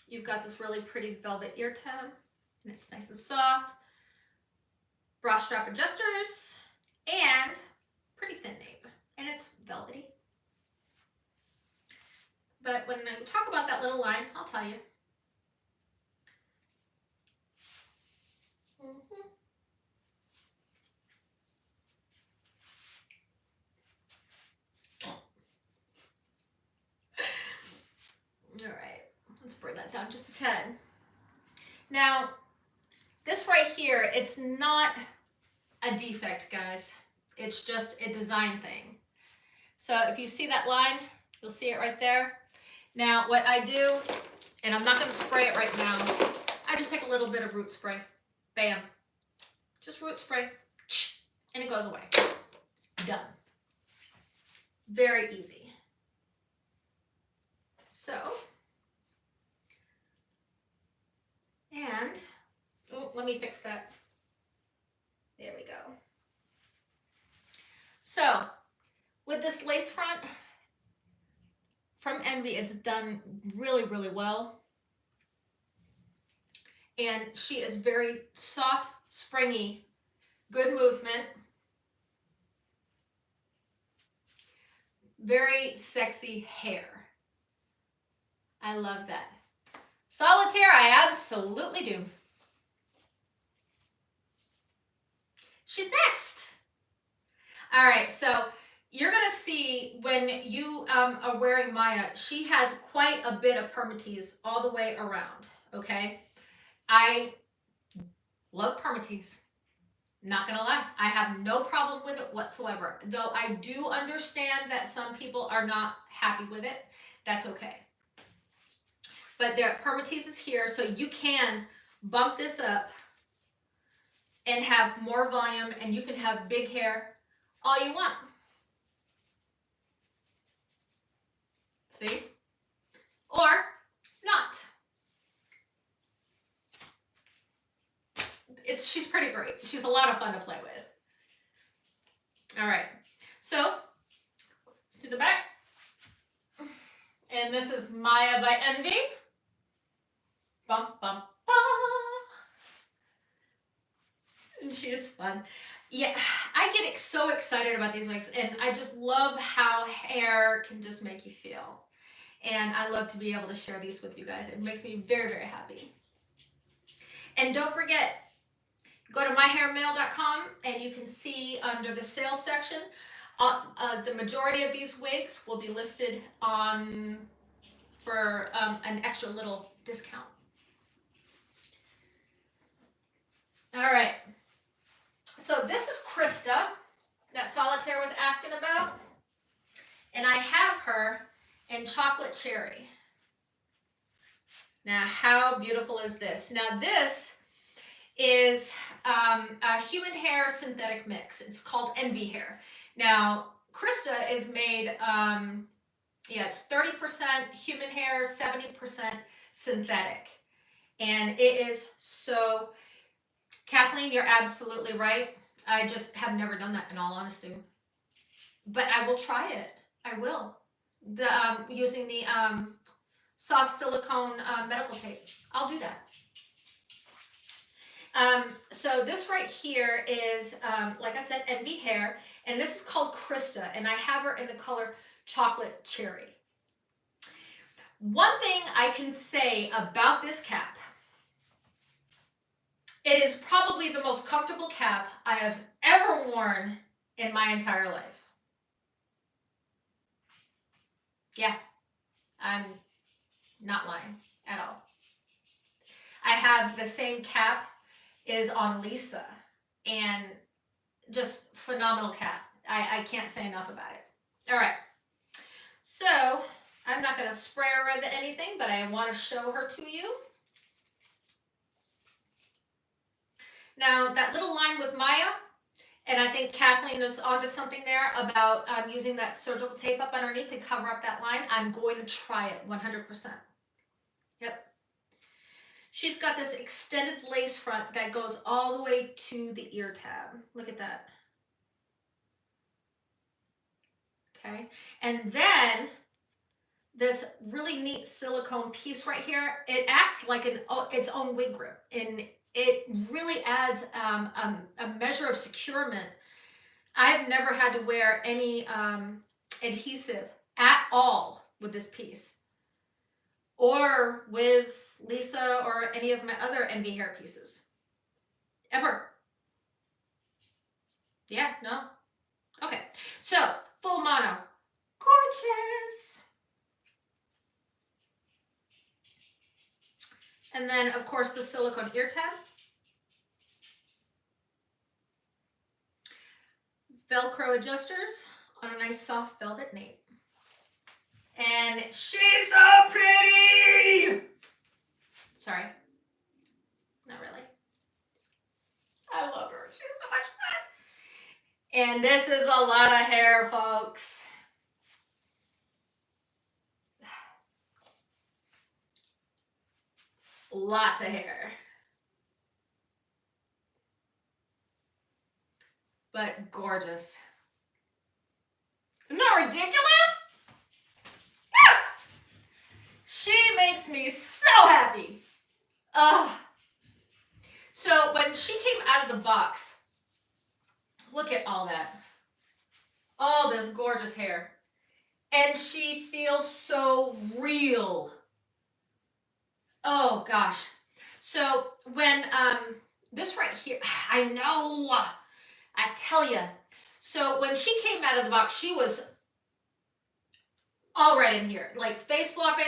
Speaker 1: You've got this really pretty velvet ear tab, and it's nice and soft. Bra strap adjusters, and pretty thin nape, and it's velvety. But when I talk about that little line, I'll tell you. All right, let's bring that down just a tad. Now, this right here, it's not a defect, guys. It's just a design thing. So if you see that line, you'll see it right there. Now, what I do, and I'm not going to spray it right now, I just take a little bit of root spray. Bam. Just root spray, and it goes away. Done. Very easy. So, and, oh, let me fix that. There we go. So, with this lace front from Envy, it's done really, really well. And she is very soft, springy, good movement. Very sexy hair. I love that. Solitaire, I absolutely do. She's next. All right, so you're gonna see when you are wearing Maya, she has quite a bit of permatease all the way around, okay? I love permatease. Not gonna lie, I have no problem with it whatsoever. Though I do understand that some people are not happy with it. That's okay. But the permatease is here, so you can bump this up and have more volume, and you can have big hair all you want. See? Or not. She's pretty great. She's a lot of fun to play with. All right. So, to the back. And this is Maya by Envy. Bum, bum, bum. And she's fun. Yeah, I get so excited about these wigs, and I just love how hair can just make you feel. And I love to be able to share these with you guys. It makes me very, very happy. And don't forget, go to myhairmail.com and you can see under the sales section, the majority of these wigs will be listed on for an extra little discount. All right. So this is Krista that Solitaire was asking about. And I have her in chocolate cherry. Now, how beautiful is this? Now, this is a human hair synthetic mix. It's called Envy Hair. Now, Krista is made, it's 30% human hair, 70% synthetic. And it is so, Kathleen, you're absolutely right. I just have never done that, in all honesty. But I will try it. I will. Using the soft silicone medical tape. I'll do that. So this right here is, like I said, Envy Hair, and this is called Krista, and I have her in the color Chocolate Cherry. One thing I can say about this cap, it is probably the most comfortable cap I have ever worn in my entire life. Yeah, I'm not lying at all. I have the same cap is on Lisa, and just phenomenal cap. I can't say enough about it. All right, so I'm not going to spray her with anything, but I want to show her to you. Now, that little line with Maya, and I think Kathleen is onto something there about using that surgical tape up underneath to cover up that line. I'm going to try it 100%. Yep. She's got this extended lace front that goes all the way to the ear tab. Look at that. Okay. And then this really neat silicone piece right here, it acts like its own wig grip, and it really adds a measure of securement. I've never had to wear any adhesive at all with this piece, or with Lisa or any of my other envy hair pieces. Ever. Yeah, no? Okay, so full mono. Gorgeous. And then, of course, the silicone ear tab. Velcro adjusters on a nice soft velvet nape. And she's so pretty! Sorry. Not really. I love her. She's so much fun. And this is a lot of hair, folks. Lots of hair. But gorgeous. Isn't that ridiculous? Ah! She makes me so happy. Oh. So when she came out of the box, look at all that. All this gorgeous hair. And she feels so real. Oh gosh. So when this right here, I know, I tell you. So when she came out of the box, she was all right in here, like face flopping,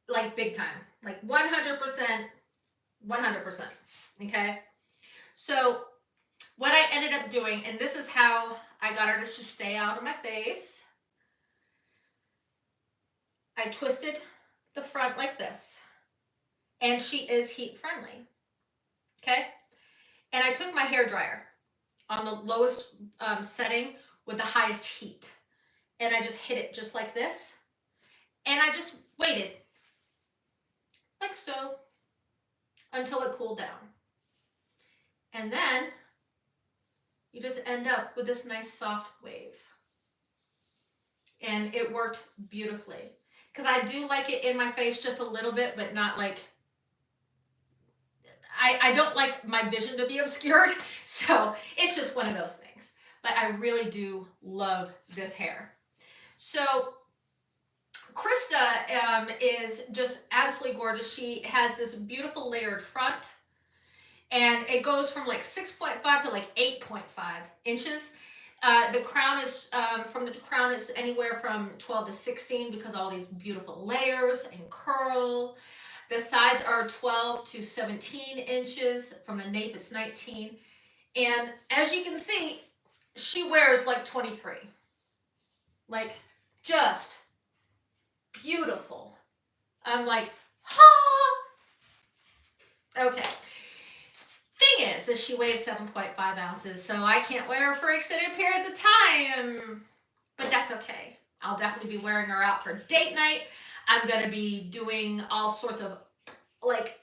Speaker 1: like big time, like 100%, 100%. Okay. So what I ended up doing, and this is how I got her to just stay out of my face. I twisted the front like this, and she is heat friendly. Okay. And I took my hair dryer on the lowest setting with the highest heat, and I just hit it just like this, and I just waited like so until it cooled down. And then you just end up with this nice soft wave. And it worked beautifully, because I do like it in my face just a little bit, but not like, I don't like my vision to be obscured, so it's just one of those things. But I really do love this hair. So Krista is just absolutely gorgeous. She has this beautiful layered front, and it goes from like 6.5 to like 8.5 inches. The crown is, from the crown is anywhere from 12 to 16 because all these beautiful layers and curl. The sides are 12 to 17 inches. From the nape, it's 19. And as you can see, she wears like 23. Like, just beautiful. I'm like, ha! Okay. Thing is she weighs 7.5 ounces, so I can't wear her for extended periods of time. But that's okay. I'll definitely be wearing her out for date night. I'm going to be doing all sorts of like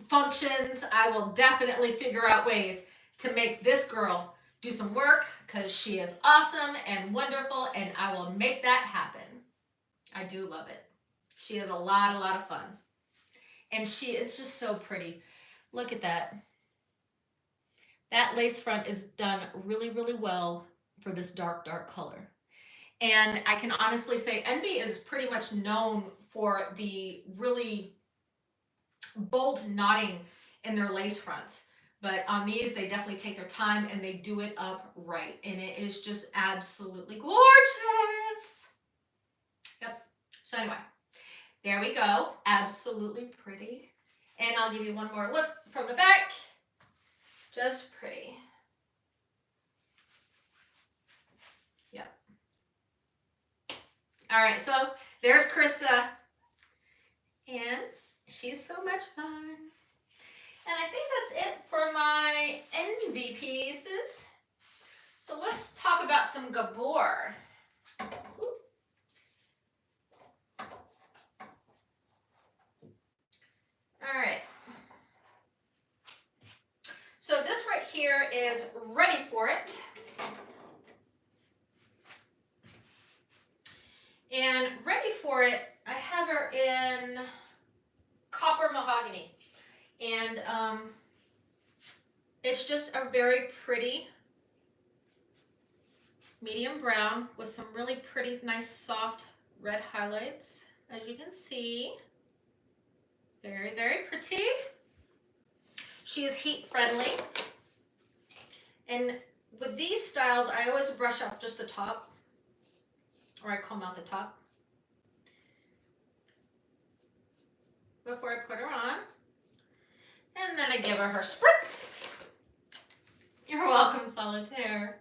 Speaker 1: functions. I will definitely figure out ways to make this girl do some work, because she is awesome and wonderful, and I will make that happen. I do love it. She is a lot of fun. And she is just so pretty. Look at that. That lace front is done really well for this dark color. And I can honestly say Envy is pretty much known for the really bold knotting in their lace fronts. But on these, they definitely take their time and they do it up right. And it is just absolutely gorgeous. Yep. So anyway, there we go. Absolutely pretty. And I'll give you one more look from the back. Just pretty. Yep. All right, so there's Krista. And she's so much fun. And I think that's it for my Envy pieces. So let's talk about some Gabor. All right. So this right here is Ready For It. And Ready For It, I have her in copper mahogany. And it's just a very pretty medium brown with some really pretty, nice, soft red highlights, as you can see. Very, very pretty. She is heat friendly. And with these styles, I always brush up just the top, or I comb out the top before I put her on. And then I give her spritz. You're welcome, Solitaire.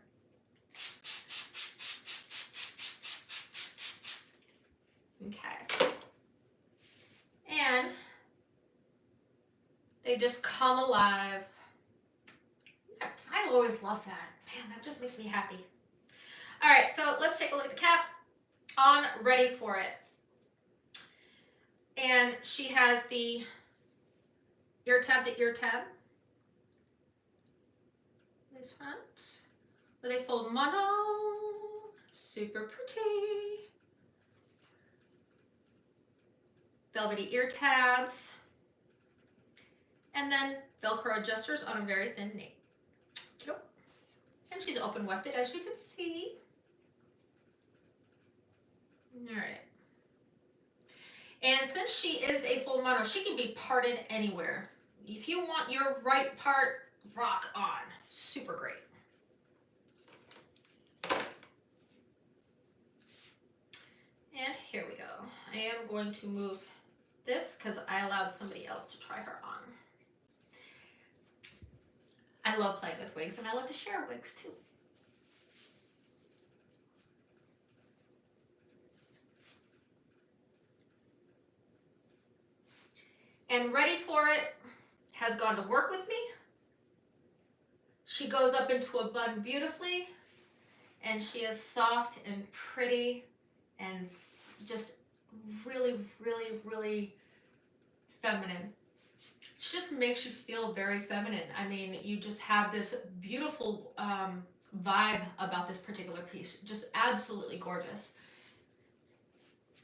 Speaker 1: Okay. And they just come alive. I always love that. Man, that just makes me happy. All right, so let's take a look at the cap on Ready For It. And she has the ear tab to ear tab. This front with a full mono. Super pretty. Velvety ear tabs. And then Velcro adjusters on a very thin nape. And she's open wefted, as you can see. All right. And since she is a full mono, she can be parted anywhere. If you want your right part, rock on. Super great. And here we go. I am going to move this because I allowed somebody else to try her on. I love playing with wigs, and I love to share wigs too. And Ready For It has gone to work with me. She goes up into a bun beautifully, and she is soft and pretty and just really, really, really feminine. She just makes you feel very feminine. I mean, you just have this beautiful vibe about this particular piece. Just absolutely gorgeous.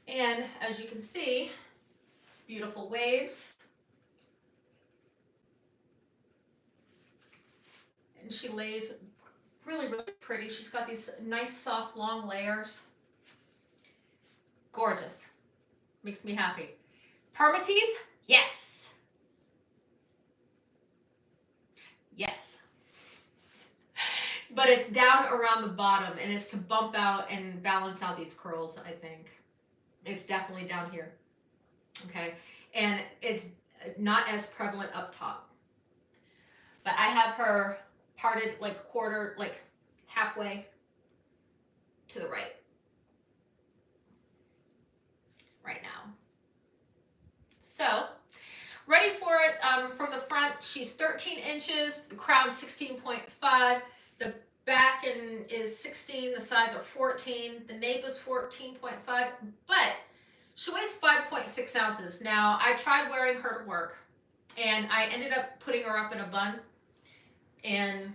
Speaker 1: And as you can see, beautiful waves. And she lays really, really pretty. She's got these nice, soft, long layers. Gorgeous. Makes me happy. Permatease? Yes. Yes. But it's down around the bottom, and it's to bump out and balance out these curls, I think. It's definitely down here. Okay. And it's not as prevalent up top. But I have her parted like quarter, like halfway to the right. Right now. So, Ready For It, from the front, she's 13 inches, the crown's 16.5, the back is 16, the sides are 14, the nape is 14.5, but she weighs 5.6 ounces. Now, I tried wearing her to work, and I ended up putting her up in a bun, and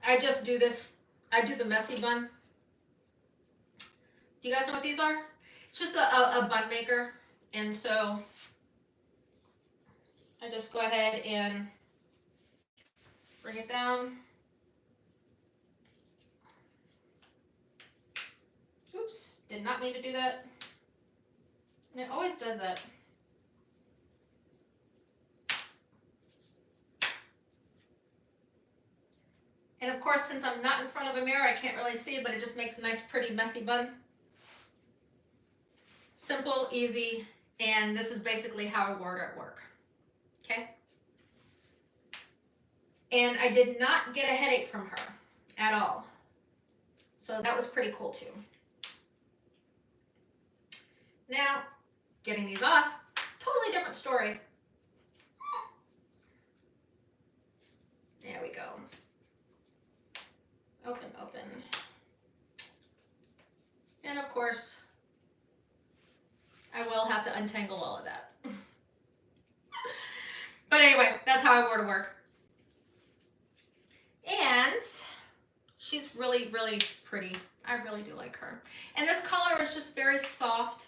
Speaker 1: I just do this, I do the messy bun. Do you guys know what these are? It's just a bun maker, and so I just go ahead and bring it down. Did not mean to do that. And it always does that. And of course, since I'm not in front of a mirror, I can't really see it, but it just makes a nice, pretty, messy bun. Simple, easy, and this is basically how I wore it at work. Okay? And I did not get a headache from her at all. So that was pretty cool too. Now, getting these off, totally different story. There we go. Open, open. And of course, I will have to untangle all of that. But anyway, that's how I wore to work. And she's really, really pretty. I really do like her. And this color is just very soft.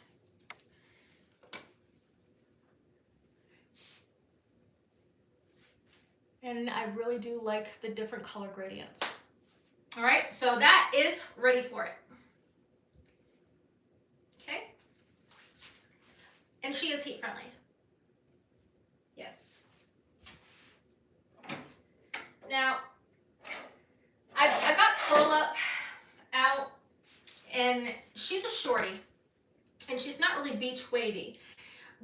Speaker 1: And I really do like the different color gradients. All right, so that is ready for it. Okay. And she is heat friendly. Yes. Now, I got Curl Up out, and she's a shorty, and she's not really beach wavy.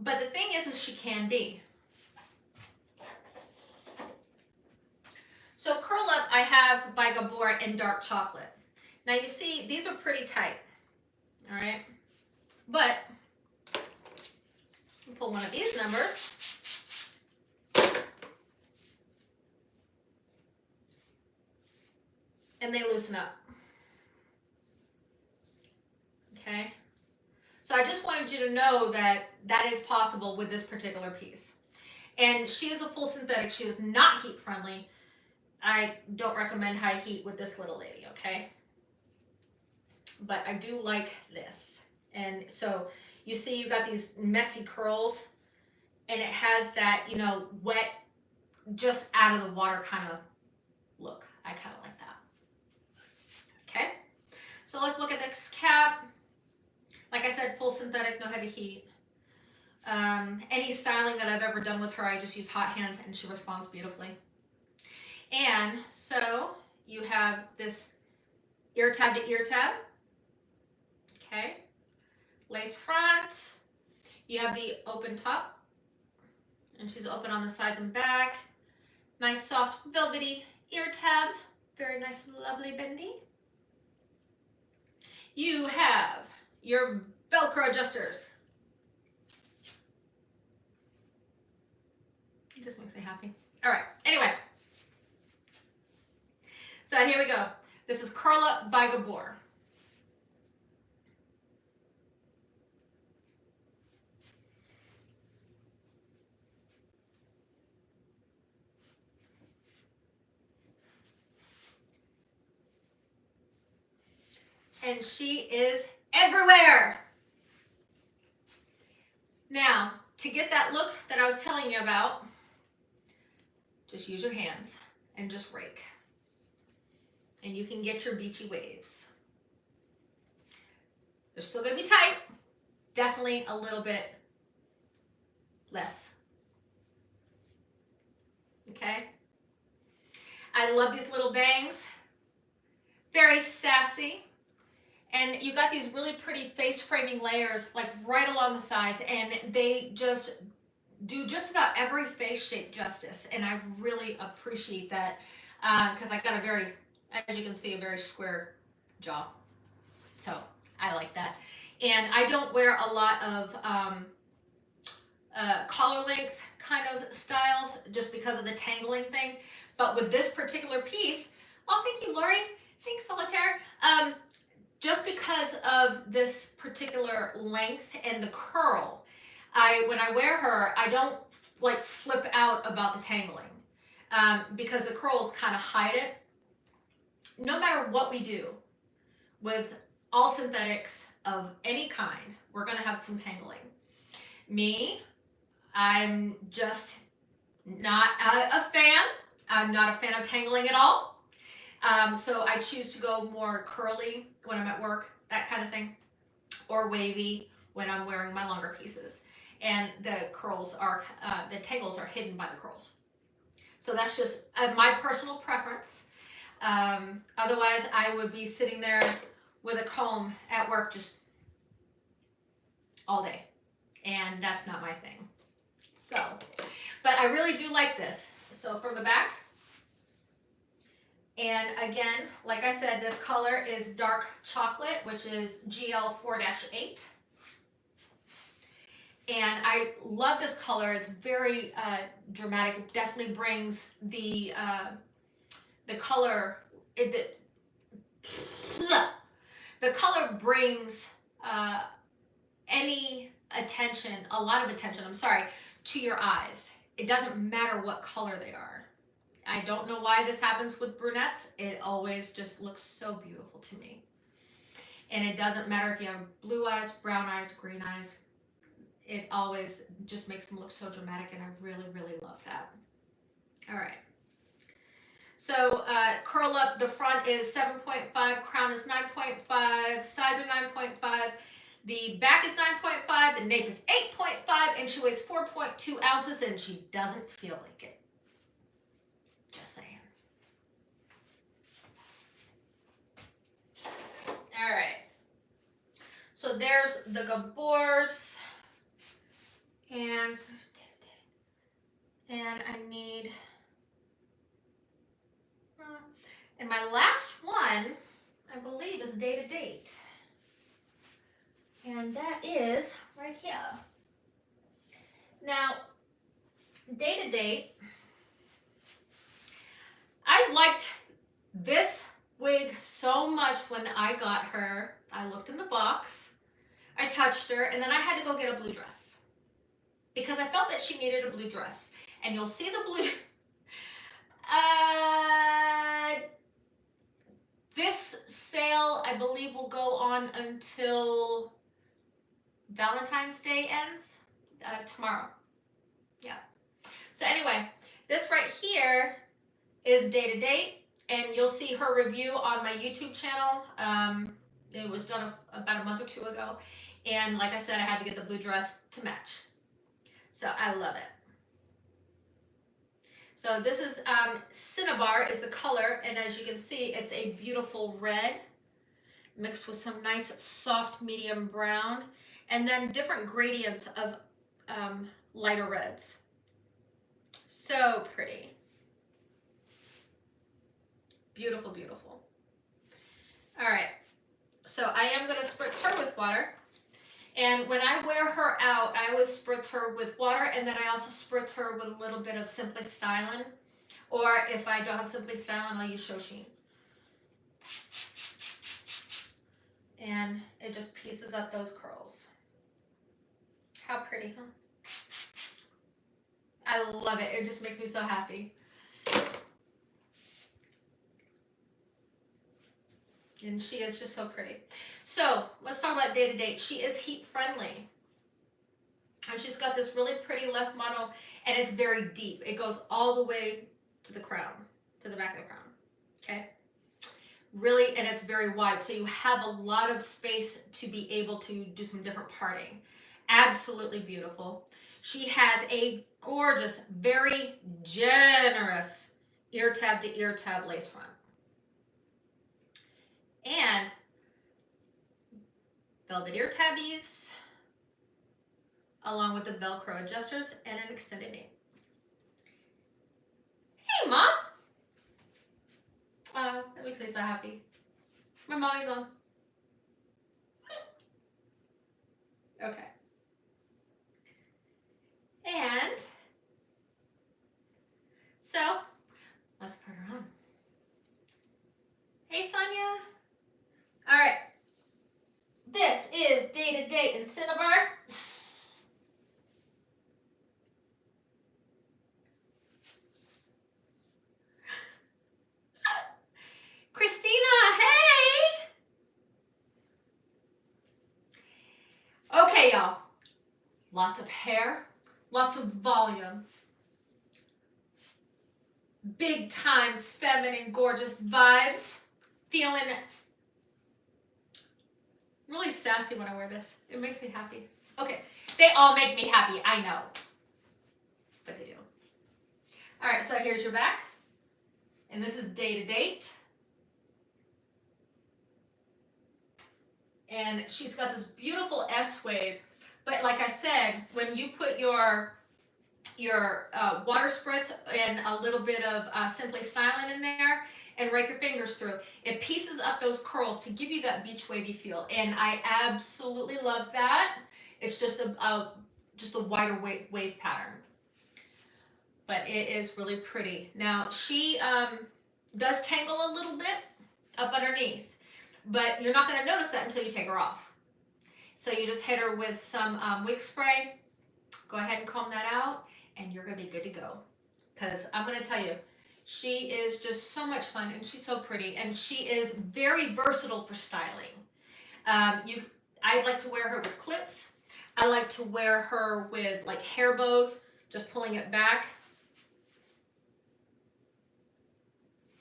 Speaker 1: But the thing is she can be. So Curl Up I have by Gabor in dark chocolate. Now you see, these are pretty tight, all right? But, you pull one of these numbers, and they loosen up, okay? So I just wanted you to know that that is possible with this particular piece. And she is a full synthetic, she is not heat friendly. I don't recommend high heat with this little lady, okay? But I do like this. And so you see you got these messy curls, and it has that, you know, wet, just out of the water kind of look. I kind of like that. Okay, so let's look at this cap. Like I said, full synthetic, no heavy heat. Any styling that I've ever done with her, I just use hot hands and she responds beautifully. And so you have this ear tab to ear tab. Okay, lace front. You have the open top, and she's open on the sides and back. Nice soft velvety ear tabs. Very nice, lovely bendy. You have your Velcro adjusters. It just makes me happy. All right, anyway. So here we go. This is Curl Up by Gabor. And she is everywhere. Now, to get that look that I was telling you about, just use your hands and just rake. And you can get your beachy waves. They're still gonna be tight, definitely a little bit less. Okay? I love these little bangs, very sassy. And you got these really pretty face framing layers like right along the sides, and they just do just about every face shape justice. And I really appreciate that because I got a very, as you can see, a very square jaw. So I like that. And I don't wear a lot of collar length kind of styles just because of the tangling thing. But with this particular piece, oh, thank you, Lori. Thanks, Solitaire. Just because of this particular length and the curl, when I wear her, I don't like flip out about the tangling because the curls kind of hide it. No matter what we do with all synthetics of any kind, we're gonna have some tangling. Me, I'm just not a fan. I'm not a fan of tangling at all. So I choose to go more curly when I'm at work, that kind of thing. or wavy when I'm wearing my longer pieces. And the curls are, the tangles are hidden by the curls. So that's just my personal preference. Otherwise, I would be sitting there with a comb at work just all day. And that's not my thing. So, but I really do like this. So from the back, and again, like I said, this color is dark chocolate, which is GL 4-8. And I love this color. It's very dramatic. It definitely brings the color. The color brings any attention, a lot of attention, I'm sorry, to your eyes. It doesn't matter what color they are. I don't know why this happens with brunettes. It always just looks so beautiful to me. And it doesn't matter if you have blue eyes, brown eyes, green eyes. It always just makes them look so dramatic, and I really, really love that. All right. So curl up, the front is 7.5, crown is 9.5, sides are 9.5, the back is 9.5, the nape is 8.5, and she weighs 4.2 ounces, and she doesn't feel like it. Just saying. All right. So there's the Gabors. And I need, and my last one, I believe, is Day to Date. And that is right here. Now, Day to Date, I liked this wig so much when I got her. I looked in the box, I touched her, and then I had to go get a blue dress. Because I felt that she needed a blue dress. And you'll see the blue... this sale, I believe, will go on until Valentine's Day ends. Tomorrow. Yeah. So anyway, this right here is Day to Date. And you'll see her review on my YouTube channel. It was done about a month or two ago. And like I said, I had to get the blue dress to match. So I love it. So this is Cinnabar is the color, and as you can see, it's a beautiful red mixed with some nice soft medium brown, and then different gradients of lighter reds. So pretty. Beautiful, beautiful. All right, so I am going to spritz her with water. And when I wear her out, I always spritz her with water, and then I also spritz her with a little bit of Simply Stylin'. Or if I don't have Simply Stylin', I'll use Shoshin. And it just pieces up those curls. How pretty, huh? I love it. It just makes me so happy. And she is just so pretty. So let's talk about Day to Date. She is heat friendly. And she's got this really pretty left mono, and it's very deep. It goes all the way to the crown, to the back of the crown. Okay? Really, and it's very wide. So you have a lot of space to be able to do some different parting. Absolutely beautiful. She has a gorgeous, very generous ear tab to ear tab lace front. And velvet ear tabbies, along with the Velcro adjusters and an extended nape. Hey, Mom! That makes me so happy. My mommy's on. Okay. And so, let's put her on. Hey, Sonia. All right, this is Day to Date in Cinnabar. Christina, hey! Okay, y'all. Lots of hair, lots of volume. Big time feminine, gorgeous vibes. Feeling really sassy when I wear this. It makes me happy. Okay, they all make me happy, I know. But they do. All right, so here's your back. And this is day to date. And she's got this beautiful S-wave. But like I said, when you put your water spritz and a little bit of Simply Styling in there and rake your fingers through, it pieces up those curls to give you that beach wavy feel. And I absolutely love that. It's just a wider wave pattern. But it is really pretty. Now, she does tangle a little bit up underneath, but you're not going to notice that until you take her off. So you just hit her with some wig spray. Go ahead and comb that out, and you're going to be good to go. Because I'm going to tell you, she is just so much fun, and she's so pretty, and she is very versatile for styling. I like to wear her with clips. I like to wear her with like hair bows, just pulling it back.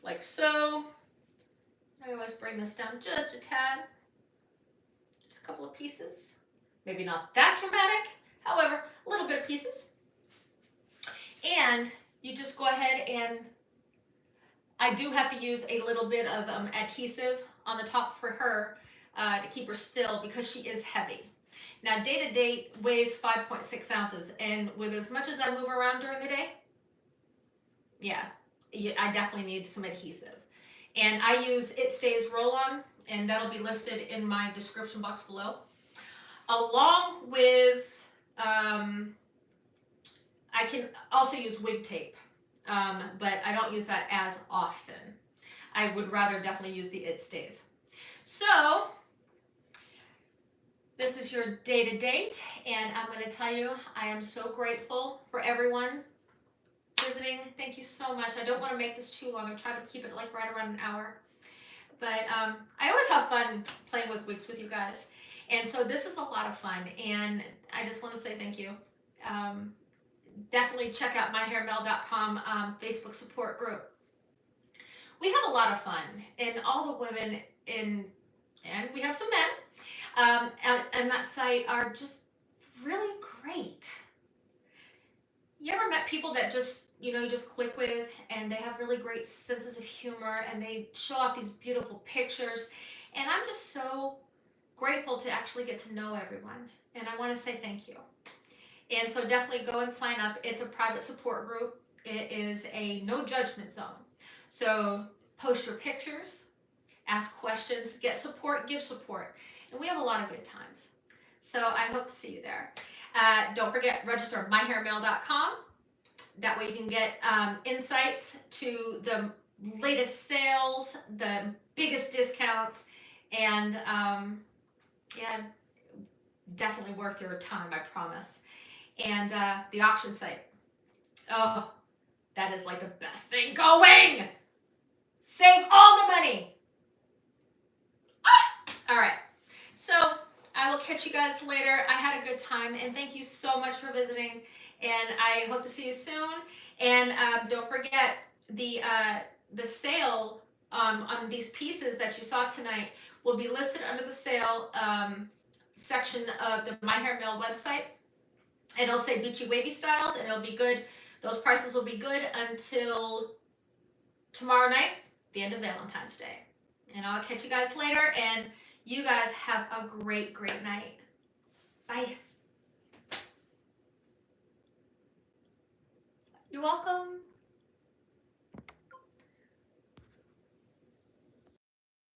Speaker 1: Like so. I always bring this down just a tad. Just a couple of pieces. Maybe not that dramatic. However, a little bit of pieces. And you just go ahead and I do have to use a little bit of adhesive on the top for her to keep her still because she is heavy. Now, day to date weighs 5.6 ounces. And with as much as I move around during the day, yeah, I definitely need some adhesive. And I use It Stays Roll-On, and that'll be listed in my description box below. Along with, I can also use wig tape, but I don't use that as often. I would rather definitely use the It Stays. So, this is your day to date, and I'm going to tell you, I am so grateful for everyone visiting. Thank you so much. I don't want to make this too long. I try to keep it like right around an hour. But I always have fun playing with wigs with you guys. And so this is a lot of fun. And I just want to say thank you. Definitely check out myhairmel.com Facebook support group. We have a lot of fun. And all the women and we have some men and that site are just really great. You ever met people that just, you just click with and they have really great senses of humor and they show off these beautiful pictures? And I'm just so grateful to actually get to know everyone. And I want to say thank you. And so definitely go and sign up. It's a private support group. It is a no judgment zone. So post your pictures, ask questions, get support, give support. And we have a lot of good times. So I hope to see you there. Don't forget, register myhairmel.com. That way you can get insights to the latest sales, the biggest discounts, and yeah, definitely worth your time, I promise. And the auction site. Oh, that is like the best thing going. Save all the money. Ah! All right. So I will catch you guys later. I had a good time, and thank you so much for visiting, and I hope to see you soon. And don't forget, the sale on these pieces that you saw tonight will be listed under the sale section of the My Hair Mel website. It'll say Beachy Wavy Styles, and it'll be good. Those prices will be good until tomorrow night, the end of Valentine's Day. And I'll catch you guys later, and you guys have a great, great night. Bye. You're welcome.